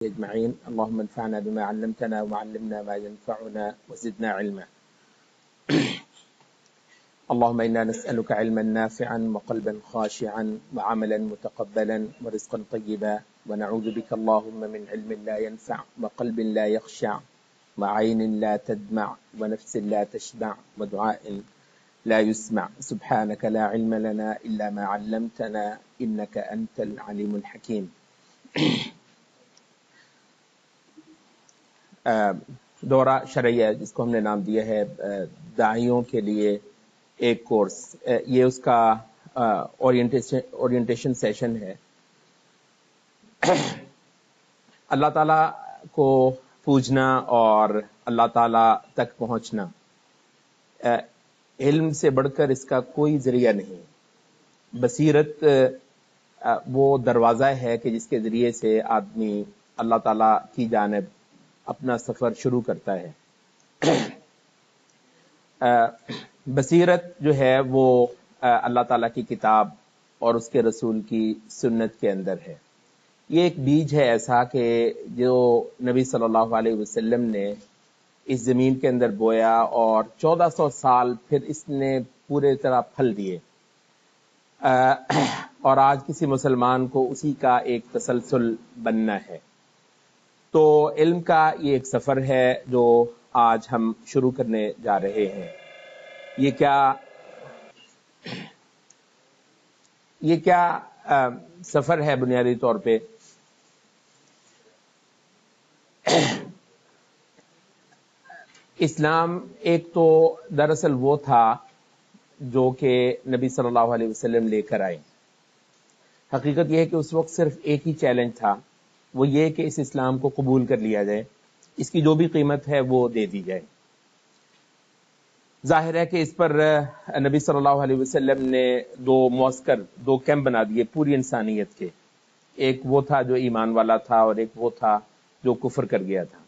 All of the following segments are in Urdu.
أجمعين. اللهم انفعنا بما علمتنا وعلمنا ما ينفعنا وزدنا علما. اللهم إنا نسألك علما نافعا وقلبا خاشعا وعملا متقبلا ورزقا طيبا، ونعوذ بك اللهم من علم لا ينفع وقلب لا يخشع وعين لا تدمع ونفس لا تشبع ودعاء لا يسمع. سبحانك لا علم لنا إلا ما علمتنا إنك أنت العليم الحكيم. دورہ شرعیہ جس کو ہم نے نام دیا ہے داعیوں کے لیے ایک کورس، یہ اس کا اورینٹیشن سیشن ہے. اللہ تعالیٰ کو پوجنا اور اللہ تعالیٰ تک پہنچنا، علم سے بڑھ کر اس کا کوئی ذریعہ نہیں. بصیرت وہ دروازہ ہے کہ جس کے ذریعے سے آدمی اللہ تعالیٰ کی جانب اپنا سفر شروع کرتا ہے. بصیرت جو ہے وہ اللہ تعالیٰ کی کتاب اور اس کے رسول کی سنت کے اندر ہے. یہ ایک بیج ہے ایسا کہ جو نبی صلی اللہ علیہ وسلم نے اس زمین کے اندر بویا اور 1400 سال پھر اس نے پورے طرح پھل دیے، اور آج کسی مسلمان کو اسی کا ایک تسلسل بننا ہے. تو علم کا یہ ایک سفر ہے جو آج ہم شروع کرنے جا رہے ہیں. یہ کیا سفر ہے بنیادی طور پہ؟ اسلام ایک تو دراصل وہ تھا جو کہ نبی صلی اللہ علیہ وسلم لے کر آئے. حقیقت یہ ہے کہ اس وقت صرف ایک ہی چیلنج تھا، وہ یہ کہ اس اسلام کو قبول کر لیا جائے، اس کی جو بھی قیمت ہے وہ دے دی جائے. ظاہر ہے کہ اس پر نبی صلی اللہ علیہ وسلم نے دو کیمپ بنا دیے پوری انسانیت کے. ایک وہ تھا جو ایمان والا تھا اور ایک وہ تھا جو کفر کر گیا تھا.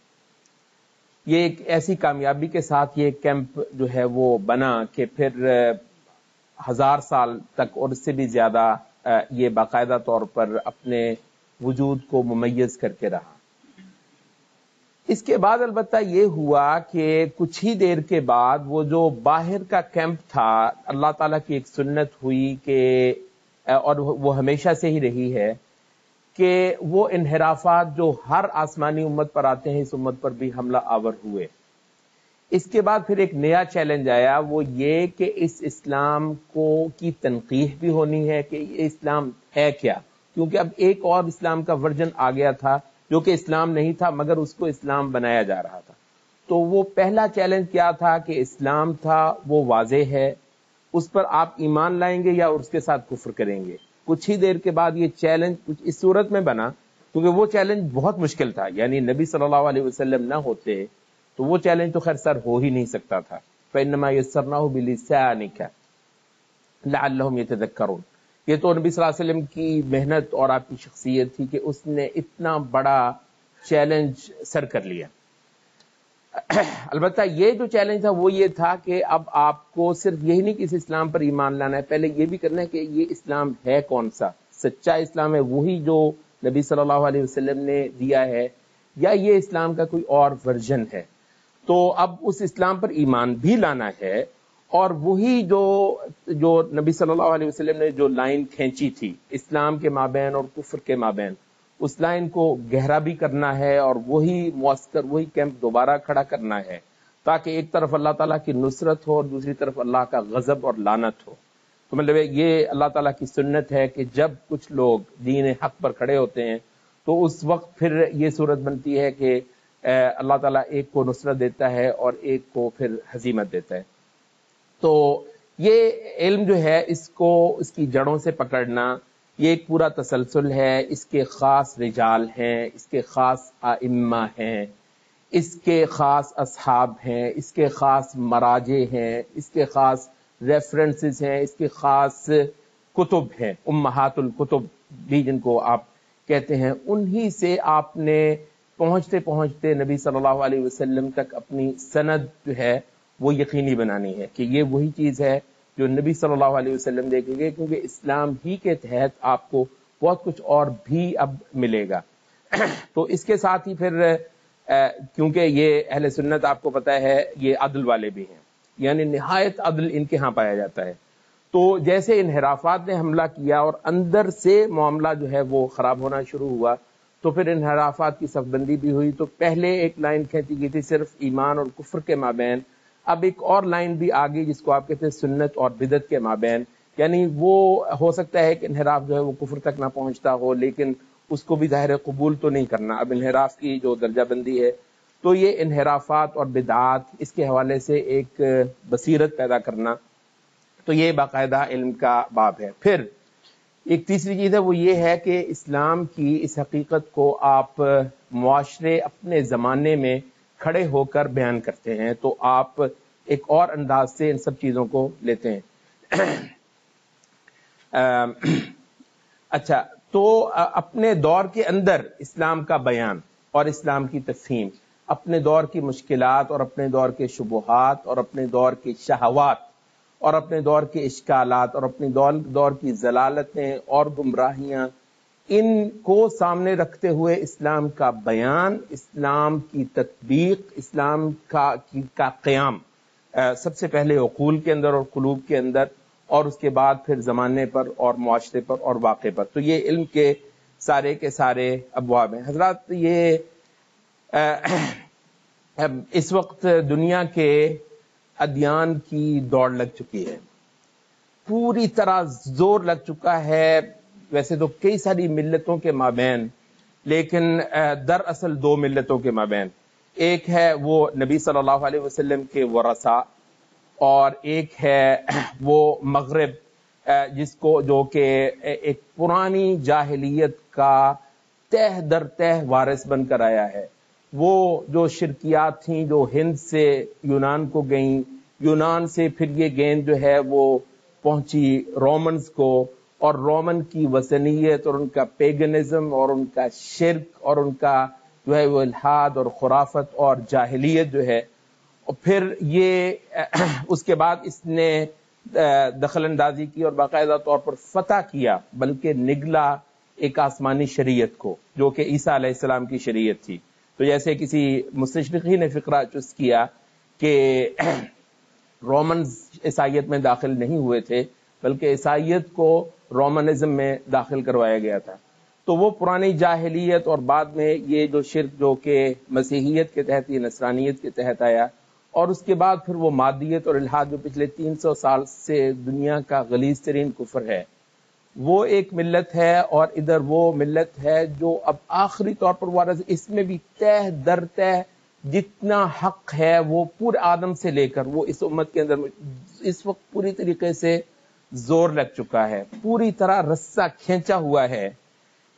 یہ ایک ایسی کامیابی کے ساتھ یہ کیمپ جو ہے وہ بنا کہ پھر 1000 سال تک اور اس سے بھی زیادہ یہ باقاعدہ طور پر اپنے وجود کو ممیز کر کے رہا. اس کے بعد البتہ یہ ہوا کہ کچھ ہی دیر کے بعد وہ جو باہر کا کیمپ تھا، اللہ تعالیٰ کی ایک سنت ہوئی کہ اور وہ ہمیشہ سے ہی رہی ہے کہ وہ انحرافات جو ہر آسمانی امت پر آتے ہیں اس امت پر بھی حملہ آور ہوئے. اس کے بعد پھر ایک نیا چیلنج آیا، وہ یہ کہ اس اسلام کی تنقیح بھی ہونی ہے کہ یہ اسلام ہے کیا، کیونکہ اب ایک اور اسلام کا ورژن آ گیا تھا جو کہ اسلام نہیں تھا مگر اس کو اسلام بنایا جا رہا تھا. تو وہ پہلا چیلنج کیا تھا کہ اسلام تھا وہ واضح ہے، اس پر آپ ایمان لائیں گے یا اس کے ساتھ کفر کریں گے. کچھ ہی دیر کے بعد یہ چیلنج کچھ اس صورت میں بنا، کیونکہ وہ چیلنج بہت مشکل تھا. یعنی نبی صلی اللہ علیہ وسلم نہ ہوتے تو وہ چیلنج تو خیر سر ہو ہی نہیں سکتا تھا. فَإِنَّمَا يَسَّرْنَاهُ بِلِسَانِكَ لَعَلَّهُمْ يَتَذَكَّرُونَ. یہ تو نبی صلی اللہ علیہ وسلم کی محنت اور آپ کی شخصیت تھی کہ اس نے اتنا بڑا چیلنج سر کر لیا. البتہ یہ جو چیلنج تھا وہ یہ تھا کہ اب آپ کو صرف یہی نہیں کہ اس اسلام پر ایمان لانا ہے، پہلے یہ بھی کرنا ہے کہ یہ اسلام ہے کون سا. سچا اسلام ہے وہی جو نبی صلی اللہ علیہ وسلم نے دیا ہے یا یہ اسلام کا کوئی اور ورژن ہے. تو اب اس اسلام پر ایمان بھی لانا ہے، اور وہی جو نبی صلی اللہ علیہ وسلم نے جو لائن کھینچی تھی اسلام کے مابین اور کفر کے مابین، اس لائن کو گہرا بھی کرنا ہے اور وہی معسکر وہی کیمپ دوبارہ کھڑا کرنا ہے تاکہ ایک طرف اللہ تعالیٰ کی نصرت ہو اور دوسری طرف اللہ کا غضب اور لعنت ہو. تو مطلب یہ اللہ تعالیٰ کی سنت ہے کہ جب کچھ لوگ دین حق پر کھڑے ہوتے ہیں تو اس وقت پھر یہ صورت بنتی ہے کہ اللہ تعالیٰ ایک کو نصرت دیتا ہے اور ایک کو پھر ہزیمت دیتا ہے. تو یہ علم جو ہے اس کی جڑوں سے پکڑنا یہ ایک پورا تسلسل ہے. اس کے خاص رجال ہیں، اس کے خاص ائمہ ہیں، اس کے خاص اصحاب ہیں، اس کے خاص مراجع ہیں، اس کے خاص ریفرنسز ہیں، اس کے خاص کتب ہیں، امہات الکتب بھی جن کو آپ کہتے ہیں. انہی سے آپ نے پہنچتے پہنچتے نبی صلی اللہ علیہ وسلم تک اپنی سند جو ہے وہ یقینی بنانی ہے کہ یہ وہی چیز ہے جو نبی صلی اللہ علیہ وسلم دیکھیں گے، کیونکہ اسلام ہی کے تحت آپ کو بہت کچھ اور بھی اب ملے گا. تو اس کے ساتھ ہی پھر کیونکہ یہ اہل سنت آپ کو پتہ ہے یہ عدل والے بھی ہیں، یعنی نہایت عدل ان کے ہاں پایا جاتا ہے، تو جیسے انحرافات نے حملہ کیا اور اندر سے معاملہ جو ہے وہ خراب ہونا شروع ہوا، تو پھر انحرافات کی صف بندی بھی ہوئی۔ تو پہلے ایک لائن کھینچی گئی تھی صرف ایمان اور کفر کے مابین، اب ایک اور لائن بھی آ گئی جس کو آپ کہتے ہیں سنت اور بدعت کے مابین، یعنی وہ ہو سکتا ہے کہ انحراف جو ہے وہ کفر تک نہ پہنچتا ہو، لیکن اس کو بھی ظاہر قبول تو نہیں کرنا۔ اب انحراف کی جو درجہ بندی ہے، تو یہ انحرافات اور بدعات اس کے حوالے سے ایک بصیرت پیدا کرنا، تو یہ باقاعدہ علم کا باب ہے۔ پھر ایک تیسری چیز ہے، وہ یہ ہے کہ اسلام کی اس حقیقت کو آپ معاشرے اپنے زمانے میں کھڑے ہو کر بیان کرتے ہیں، تو آپ ایک اور انداز سے ان سب چیزوں کو لیتے ہیں۔ اچھا، تو اپنے دور کے اندر اسلام کا بیان اور اسلام کی تفہیم، اپنے دور کی مشکلات اور اپنے دور کے شبہات اور اپنے دور کی شہوات اور اپنے دور کے اشکالات اور اپنے دور کی ضلالتیں اور گمراہیاں، ان کو سامنے رکھتے ہوئے اسلام کا بیان، اسلام کی تطبیق، اسلام کا قیام سب سے پہلے عقول کے اندر اور قلوب کے اندر، اور اس کے بعد پھر زمانے پر اور معاشرے پر اور واقع پر۔ تو یہ علم کے سارے ابواب ہیں۔ حضرات، یہ اس وقت دنیا کے ادیان کی دوڑ لگ چکی ہے، پوری طرح زور لگ چکا ہے، ویسے تو کئی ساری ملتوں کے مابین، لیکن دراصل دو ملتوں کے مابین، ایک ہے وہ نبی صلی اللہ علیہ وسلم کے ورثاء، اور ایک ہے وہ مغرب، جس کو جو کہ ایک پرانی جاہلیت کا تہ در تہ وارث بن کر آیا ہے۔ وہ جو شرکیات تھیں جو ہند سے یونان کو گئیں، یونان سے پھر یہ گیند جو ہے وہ پہنچی رومنز کو، اور رومن کی وثنیت اور ان کا پیگنزم اور ان کا شرک اور ان کا جو ہے وہ الحاد اور خرافت اور جاہلیت جو ہے، اور پھر یہ اس کے بعد اس نے دخل اندازی کی اور باقاعدہ طور پر فتح کیا، بلکہ نگلا ایک آسمانی شریعت کو جو کہ عیسیٰ علیہ السلام کی شریعت تھی۔ تو جیسے کسی مستشرقی نے فقرہ چست کیا کہ رومنز عیسائیت میں داخل نہیں ہوئے تھے، بلکہ عیسائیت کو رومنزم میں داخل کروایا گیا تھا۔ تو وہ پرانی جاہلیت اور بعد میں یہ جو شرک جو کہ مسیحیت کے تحت، یہ نصرانیت کے تحت آیا، اور اس کے بعد پھر وہ مادیت اور الحاد جو پچھلے 300 سال سے دنیا کا غلیظ ترین کفر ہے، وہ ایک ملت ہے، اور ادھر وہ ملت ہے جو اب آخری طور پر وارث، اس میں بھی تہ در تہ جتنا حق ہے وہ پورے آدم سے لے کر وہ اس امت کے اندر اس وقت پوری طریقے سے زور لگ چکا ہے، پوری طرح رسہ کھینچا ہوا ہے،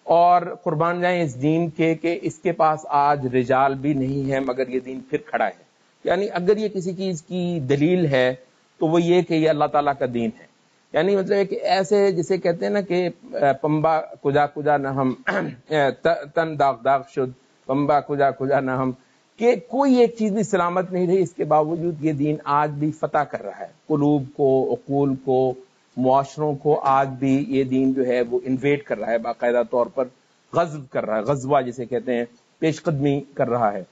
اور قربان جائیں اس دین کے کہ اس کے پاس آج رجال بھی نہیں ہے، مگر یہ دین پھر کھڑا ہے۔ یعنی اگر یہ کسی چیز کی دلیل ہے تو وہ یہ کہ یہ اللہ تعالیٰ کا دین ہے، یعنی مطلب ہے کہ ایسے جسے کہتے ہیں نا کہ پمبا کجا کجا نہ ہم تن داغ داغ شد، پمبا کجا کجا نہ ہم، کہ کوئی ایک چیز بھی سلامت نہیں رہی، اس کے باوجود یہ دین آج بھی فتح کر رہا ہے، قلوب کو، عقول کو، معاشروں کو آج بھی یہ دین جو ہے وہ انویٹ کر رہا ہے، باقاعدہ طور پر غزو کر رہا ہے، غزوہ جسے کہتے ہیں، پیش قدمی کر رہا ہے۔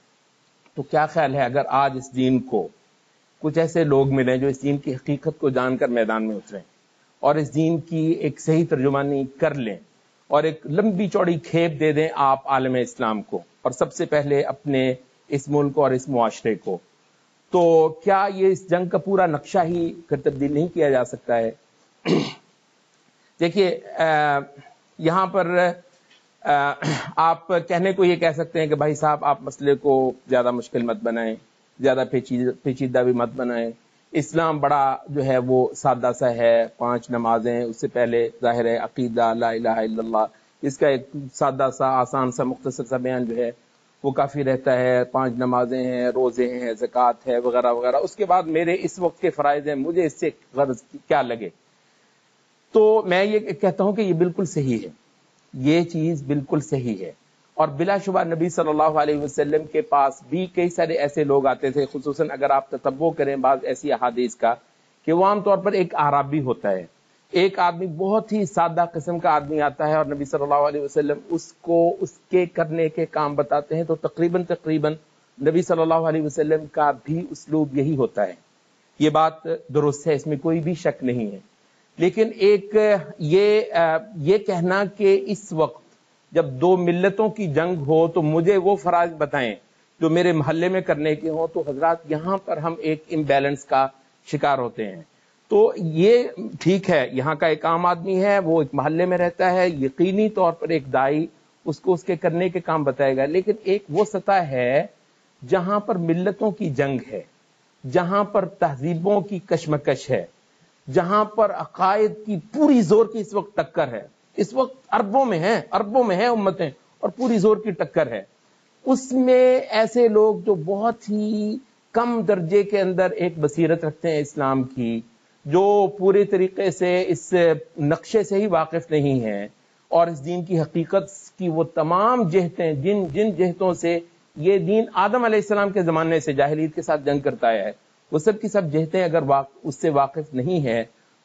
تو کیا خیال ہے اگر آج اس دین کو کچھ ایسے لوگ ملیں جو اس دین کی حقیقت کو جان کر میدان میں اتریں اور اس دین کی ایک صحیح ترجمانی کر لیں اور ایک لمبی چوڑی کھیپ دے دیں آپ عالم اسلام کو، اور سب سے پہلے اپنے اس ملک اور اس معاشرے کو، تو کیا یہ اس جنگ کا پورا نقشہ ہی پھر تبدیل نہیں کیا جا سکتا ہے؟ دیکھیے، یہاں پر آپ کہنے کو یہ کہہ سکتے ہیں کہ بھائی صاحب آپ مسئلے کو زیادہ مشکل مت بنائیں، زیادہ پیچیدہ بھی مت بنائیں، اسلام بڑا جو ہے وہ سادہ سا ہے، 5 نمازیں، اس سے پہلے ظاہر ہے عقیدہ لا الہ الا اللہ، اس کا ایک سادہ سا آسان سا مختصر سا بیان جو ہے وہ کافی رہتا ہے، 5 نمازیں ہیں، روزے ہیں، زکوٰۃ ہے، وغیرہ وغیرہ، اس کے بعد میرے اس وقت کے فرائض ہیں، مجھے اس سے غرض کیا لگے؟ تو میں یہ کہتا ہوں کہ یہ بالکل صحیح ہے، یہ چیز بالکل صحیح ہے، اور بلا شبہ نبی صلی اللہ علیہ وسلم کے پاس بھی کئی سارے ایسے لوگ آتے تھے، خصوصاً اگر آپ تتبع کریں بعض ایسی احادیث کا، کہ وہ عام طور پر ایک اعرابی ہوتا ہے، ایک آدمی بہت ہی سادہ قسم کا آدمی آتا ہے اور نبی صلی اللہ علیہ وسلم اس کو اس کے کرنے کے کام بتاتے ہیں، تو تقریباً نبی صلی اللہ علیہ وسلم کا بھی اسلوب یہی ہوتا ہے. یہ بات درست ہے، اس میں کوئی بھی شک نہیں ہے. لیکن ایک یہ کہنا کہ اس وقت جب دو ملتوں کی جنگ ہو تو مجھے وہ فرائض بتائیں جو میرے محلے میں کرنے کے ہوں، تو حضرات یہاں پر ہم ایک امبیلنس کا شکار ہوتے ہیں. تو یہ ٹھیک ہے، یہاں کا ایک عام آدمی ہے، وہ ایک محلے میں رہتا ہے، یقینی طور پر ایک دائی اس کو اس کے کرنے کے کام بتائے گا. لیکن ایک وہ سطح ہے جہاں پر ملتوں کی جنگ ہے، جہاں پر تہذیبوں کی کشمکش ہے، جہاں پر عقائد کی پوری زور کی اس وقت ٹکر ہے. اس وقت اربوں میں ہیں امتیں اور پوری زور کی ٹکر ہے. اس میں ایسے لوگ جو بہت ہی کم درجے کے اندر ایک بصیرت رکھتے ہیں اسلام کی، جو پورے طریقے سے اس نقشے سے ہی واقف نہیں ہیں اور اس دین کی حقیقت کی وہ تمام جہتیں جن جہتوں سے یہ دین آدم علیہ السلام کے زمانے سے جاہلیت کے ساتھ جنگ کرتا ہے، وہ سب کی سب جہتیں اگر اس سے واقف نہیں ہے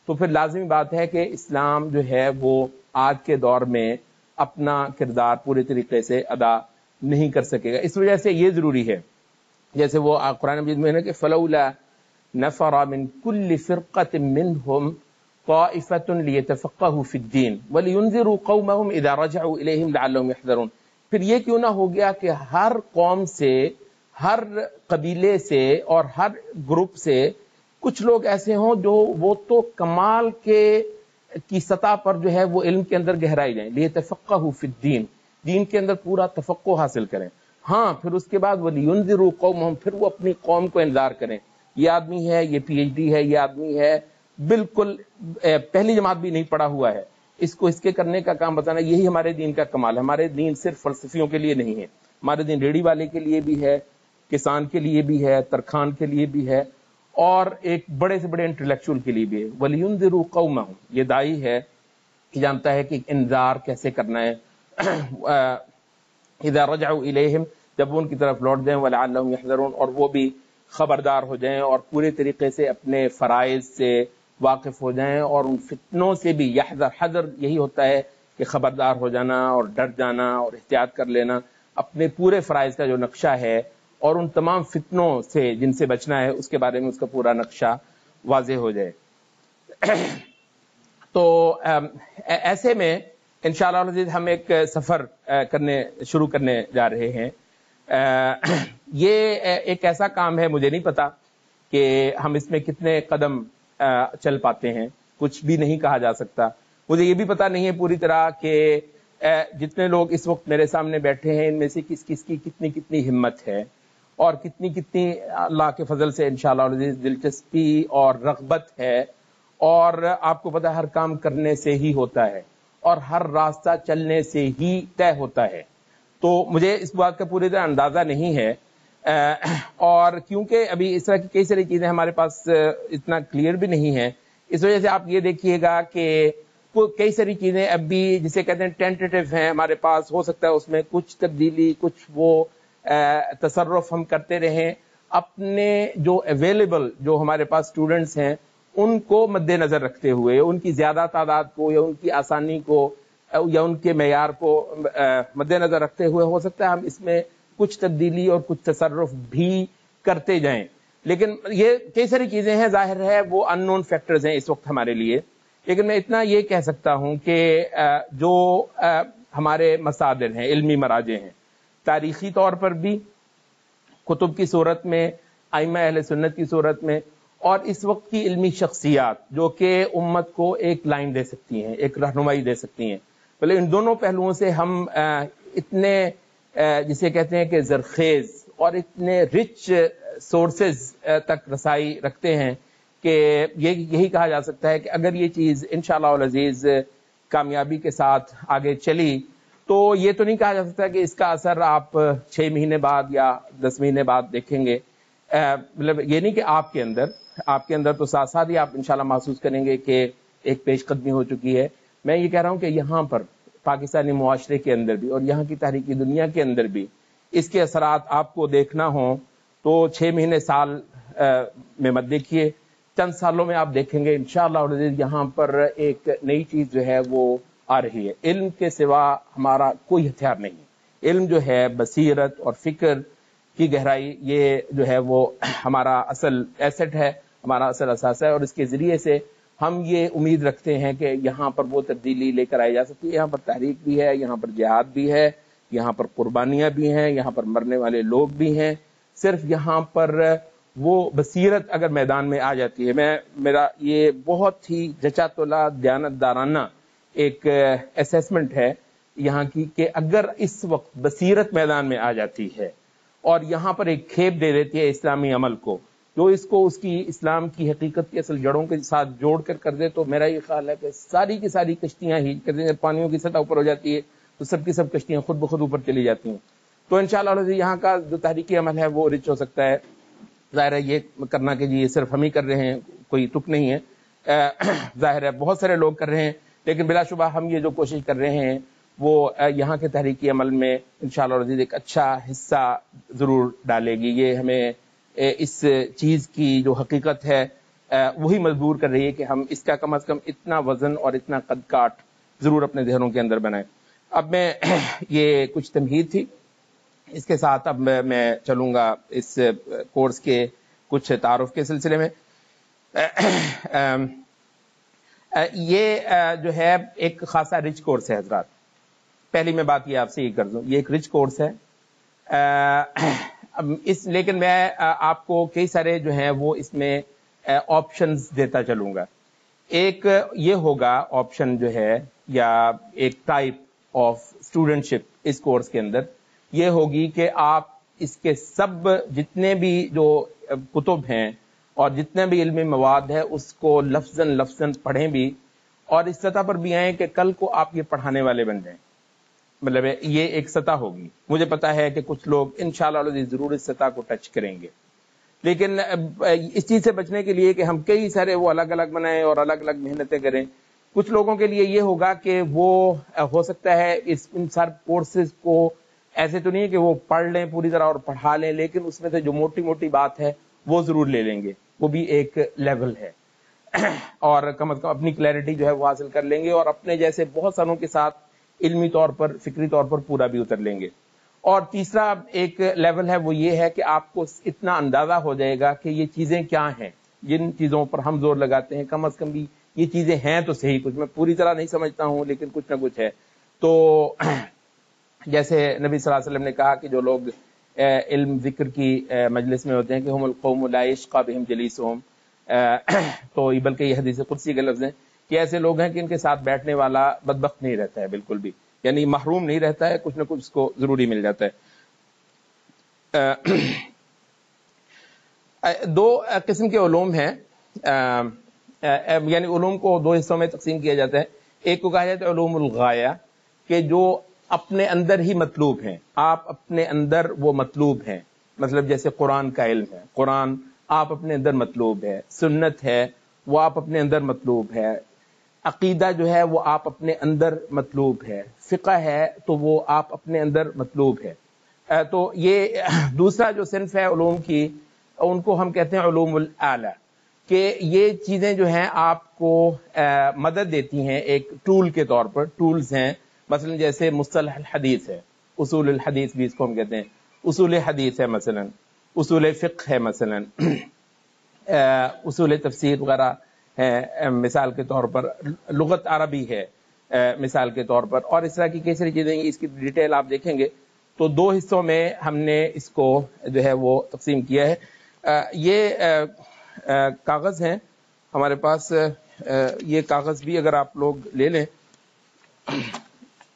تو پھر لازمی بات ہے کہ اسلام جو ہے وہ آج کے دور میں اپنا کردار پورے طریقے سے ادا نہیں کر سکے گا. اس وجہ سے یہ ضروری ہے، جیسے وہ قرآن مجید میں ہے کہ فلولا نفر من كل فرقة منهم طائفة ليتفقهوا في الدين ولينذروا قومهم اذا رجعوا اليهم لعلهم يحذرون. پھر یہ کیوں نہ ہو گیا کہ ہر قوم سے، ہر قبیلے سے اور ہر گروپ سے کچھ لوگ ایسے ہوں جو وہ تو کمال کی سطح پر جو ہے وہ علم کے اندر گہرائی جائیں، ليتفقهوا في الدين، دین کے اندر پورا تفقہ حاصل کریں. ہاں پھر اس کے بعد وَلِيُنذِرُوا قَوْمَهُمْ، پھر وہ اپنی قوم کو انذار کریں. یہ آدمی ہے، یہ پی ایچ ڈی ہے، یہ آدمی ہے بالکل پہلی جماعت بھی نہیں پڑھا ہوا ہے، اس کو اس کے کرنے کا کام بتانا، یہی ہمارے دین کا کمال ہے. ہمارے دین صرف فلسفیوں کے لیے نہیں ہے، ہمارے دین ریڑھی والے کے لیے بھی ہے، کسان کے لیے بھی ہے، ترخان کے لیے بھی ہے، اور ایک بڑے سے بڑے انٹلیکچوئل کے لیے بھی ہے. وَلِيُنذِرُوا قَوْمَهُمْ، یہ دائی ہے کہ جانتا ہے کہ انذار کیسے کرنا ہے. اذا رجعوا الیہم، جب وہ ان کی طرف لوٹ جائیں، وَلَعَلَّهُمْ يَحْذَرُونَ، اور وہ بھی خبردار ہو جائیں اور پورے طریقے سے اپنے فرائض سے واقف ہو جائیں اور ان فتنوں سے بھی حذر یہی ہوتا ہے کہ خبردار ہو جانا اور ڈر جانا اور احتیاط کر لینا، اپنے پورے فرائض کا جو نقشہ ہے اور ان تمام فتنوں سے جن سے بچنا ہے اس کے بارے میں اس کا پورا نقشہ واضح ہو جائے. تو ایسے میں انشاءاللہ العزیز ہم ایک سفر شروع کرنے جا رہے ہیں. یہ ایک ایسا کام ہے، مجھے نہیں پتا کہ ہم اس میں کتنے قدم چل پاتے ہیں، کچھ بھی نہیں کہا جا سکتا. مجھے یہ بھی پتا نہیں ہے پوری طرح کہ جتنے لوگ اس وقت میرے سامنے بیٹھے ہیں ان میں سے کس کی کتنی ہمت ہے اور کتنی اللہ کے فضل سے انشاءاللہ العزیز دلچسپی اور رغبت ہے. اور آپ کو پتا ہر کام کرنے سے ہی ہوتا ہے اور ہر راستہ چلنے سے ہی طے ہوتا ہے. تو مجھے اس بات کا پوری طرح اندازہ نہیں ہے، اور کیونکہ ابھی اس طرح کی کئی ساری چیزیں ہمارے پاس اتنا کلیئر بھی نہیں ہیں، اس وجہ سے آپ یہ دیکھیے گا کہ کئی ساری چیزیں اب بھی جسے کہتے ہیں ٹینٹیٹو ہیں ہمارے پاس. ہو سکتا ہے اس میں کچھ تبدیلی، کچھ وہ تصرف ہم کرتے رہیں اپنے جو اویلیبل جو ہمارے پاس اسٹوڈنٹس ہیں ان کو مد نظر رکھتے ہوئے، ان کی زیادہ تعداد کو یا ان کی آسانی کو یا ان کے معیار کو مد نظر رکھتے ہوئے ہو سکتا ہے ہم اس میں کچھ تبدیلی اور کچھ تصرف بھی کرتے جائیں. لیکن یہ کئی ساری چیزیں ہیں، ظاہر ہے وہ ان نون فیکٹرز ہیں اس وقت ہمارے لیے. لیکن میں اتنا یہ کہہ سکتا ہوں کہ جو ہمارے مصادر ہیں، علمی مراجع ہیں، تاریخی طور پر بھی کتب کی صورت میں، ائمہ اہل سنت کی صورت میں، اور اس وقت کی علمی شخصیات جو کہ امت کو ایک لائن دے سکتی ہیں، ایک رہنمائی دے سکتی ہیں. بلکہ ان دونوں پہلوؤں سے ہم اتنے جسے کہتے ہیں کہ زرخیز اور اتنے رچ سورسز تک رسائی رکھتے ہیں کہ یہی کہا جا سکتا ہے کہ اگر یہ چیز انشاءاللہ العزیز کامیابی کے ساتھ آگے چلی تو یہ تو نہیں کہا جا سکتا کہ اس کا اثر آپ 6 مہینے بعد یا 10 مہینے بعد دیکھیں گے. مطلب یہ نہیں کہ آپ کے اندر تو ساتھ ساتھ ہی آپ انشاءاللہ محسوس کریں گے کہ ایک پیش قدمی ہو چکی ہے. میں یہ کہہ رہا ہوں کہ یہاں پر پاکستانی معاشرے کے اندر بھی اور یہاں کی تحریکی دنیا کے اندر بھی اس کے اثرات آپ کو دیکھنا ہوں تو 6 مہینے سال میں مت دیکھیے، چند سالوں میں آپ دیکھیں گے انشاءاللہ یہاں پر ایک نئی چیز جو ہے وہ آ رہی ہے. علم کے سوا ہمارا کوئی ہتھیار نہیں ہے. علم جو ہے بصیرت اور فکر کی گہرائی، یہ جو ہے وہ ہمارا اصل ایسٹ ہے، ہمارا اصل اثاثہ ہے، اور اس کے ذریعے سے ہم یہ امید رکھتے ہیں کہ یہاں پر وہ تبدیلی لے کر آئی جا سکتی ہے. یہاں پر تحریک بھی ہے، یہاں پر جہاد بھی ہے، یہاں پر قربانیاں بھی ہیں، یہاں پر مرنے والے لوگ بھی ہیں. صرف یہاں پر وہ بصیرت اگر میدان میں آ جاتی ہے، میرا یہ بہت ہی جچا تولا دیانت دارانہ ایک اسیسمنٹ ہے یہاں کی، کہ اگر اس وقت بصیرت میدان میں آ جاتی ہے اور یہاں پر ایک کھیپ دے دیتی ہے اسلامی عمل کو، جو اس کو اس کی اسلام کی حقیقت کی اصل جڑوں کے ساتھ جوڑ کر دے، تو میرا یہ خیال ہے کہ ساری کی ساری کشتیاں ہی کہتے ہیں پانیوں کی سطح اوپر ہو جاتی ہے تو سب کی سب کشتیاں خود بخود اوپر چلی جاتی ہیں. تو انشاءاللہ یہاں کا جو تحریکی عمل ہے وہ رچ ہو سکتا ہے. ظاہر ہے یہ کرنا کہ جی یہ صرف ہم ہی کر رہے ہیں کوئی تک نہیں ہے، ظاہر ہے بہت سارے لوگ کر رہے ہیں، لیکن بلا شبہ ہم یہ جو کوشش کر رہے ہیں وہ یہاں کے تحریکی عمل میں انشاءاللہ ایک اچھا حصہ ضرور ڈالے گی. یہ ہمیں اس چیز کی جو حقیقت ہے وہی مجبور کر رہی ہے کہ ہم اس کا کم از کم اتنا وزن اور اتنا قد کاٹ ضرور اپنے ذہنوں کے اندر بنائیں. اب میں یہ کچھ تمہید تھی، اس کے ساتھ اب میں چلوں گا اس کورس کے کچھ تعارف کے سلسلے میں. یہ جو ہے ایک خاصا رچ کورس ہے حضرات. پہلی میں بات یہ آپ سے یہ کر دوں، یہ ایک رچ کورس ہے، لیکن میں آپ کو کئی سارے جو ہیں وہ اس میں آپشنز دیتا چلوں گا. ایک یہ ہوگا آپشن جو ہے یا ایک ٹائپ آف اسٹوڈنٹشپ اس کورس کے اندر یہ ہوگی کہ آپ اس کے سب جتنے بھی جو کتب ہیں اور جتنے بھی علمی مواد ہے اس کو لفظاً پڑھیں بھی، اور اس سطح پر بھی آئیں کہ کل کو آپ یہ پڑھانے والے بن جائیں. مطلب یہ ایک سطح ہوگی. مجھے پتا ہے کہ کچھ لوگ انشاءاللہ ضرور اس سطح کو ٹچ کریں گے، لیکن اس چیز سے بچنے کے لیے کہ ہم کئی سارے وہ الگ الگ بنائیں اور الگ الگ محنتیں کریں، کچھ لوگوں کے لیے یہ ہوگا کہ وہ ہو سکتا ہے ان سر کورسز کو ایسے تو نہیں کہ وہ پڑھ لیں پوری طرح اور پڑھا لیں، لیکن اس میں سے جو موٹی موٹی بات ہے وہ ضرور لے لیں گے. وہ بھی ایک لیول ہے، اور کم از کم اپنی کلیئرٹی جو ہے وہ حاصل کر لیں گے اور اپنے جیسے بہت ساروں کے ساتھ علمی طور پر فکری طور پر پورا بھی اتر لیں گے. اور تیسرا ایک لیول ہے وہ یہ ہے کہ آپ کو اتنا اندازہ ہو جائے گا کہ یہ چیزیں کیا ہیں جن چیزوں پر ہم زور لگاتے ہیں، کم از کم بھی یہ چیزیں ہیں تو صحیح. کچھ میں پوری طرح نہیں سمجھتا ہوں لیکن کچھ نہ کچھ ہے. تو جیسے نبی صلی اللہ علیہ وسلم نے کہا کہ جو لوگ علم ذکر کی مجلس میں ہوتے ہیں کہ ہم القوم لا یشقی بہم جلیسہم، تو بلکہ یہ حدیث قدسی کے لفظ ہیں کہ ایسے لوگ ہیں کہ ان کے ساتھ بیٹھنے والا بدبخت نہیں رہتا ہے بالکل بھی، یعنی محروم نہیں رہتا ہے، کچھ نہ کچھ اس کو ضروری مل جاتا ہے. دو قسم کے علوم ہیں، یعنی علوم کو دو حصوں میں تقسیم کیا جاتا ہے. ایک کو کہا جاتا ہے علوم الغایہ، کہ جو اپنے اندر ہی مطلوب ہیں، آپ اپنے اندر وہ مطلوب ہیں. مطلب جیسے قرآن کا علم ہے، قرآن آپ اپنے اندر مطلوب ہے، سنت ہے وہ آپ اپنے اندر مطلوب ہے، عقیدہ جو ہے وہ آپ اپنے اندر مطلوب ہے، فقہ ہے تو وہ آپ اپنے اندر مطلوب ہے. تو یہ دوسرا جو صنف ہے علوم کی، ان کو ہم کہتے ہیں علوم الاعلی، کہ یہ چیزیں جو ہیں آپ کو مدد دیتی ہیں ایک ٹول کے طور پر. ٹولز ہیں مثلا جیسے مصطلح الحدیث ہے، اصول الحدیث بھی اس کو ہم کہتے ہیں، اصول حدیث ہے مثلا، اصول فقہ ہے مثلا، اصول تفسیر وغیرہ ہے مثال کے طور پر، لغت عربی ہے مثال کے طور پر، اور اس طرح کی کئی ساری چیزیں. اس کی ڈیٹیل آپ دیکھیں گے تو دو حصوں میں ہم نے اس کو جو ہے وہ تقسیم کیا ہے. یہ کاغذ ہیں ہمارے پاس، یہ کاغذ بھی اگر آپ لوگ لے لیں.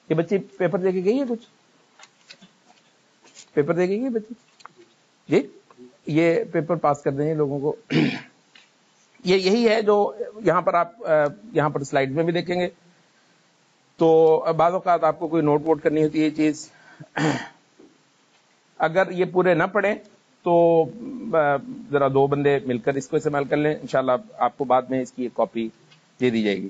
یہ بچی پیپر دے کے گئی ہے، کچھ پیپر دے کے گئی بچی جی، یہ پیپر پاس کر دیں لوگوں کو. یہ یہی ہے جو یہاں پر آپ یہاں پر سلائیڈ میں بھی دیکھیں گے. تو بعض اوقات آپ کو کوئی نوٹ ووٹ کرنی ہوتی ہے یہ چیز، اگر یہ پورے نہ پڑھیں تو ذرا دو بندے مل کر اس کو استعمال کر لیں، انشاءاللہ آپ کو بعد میں اس کی ایک کاپی دے دی جائے گی.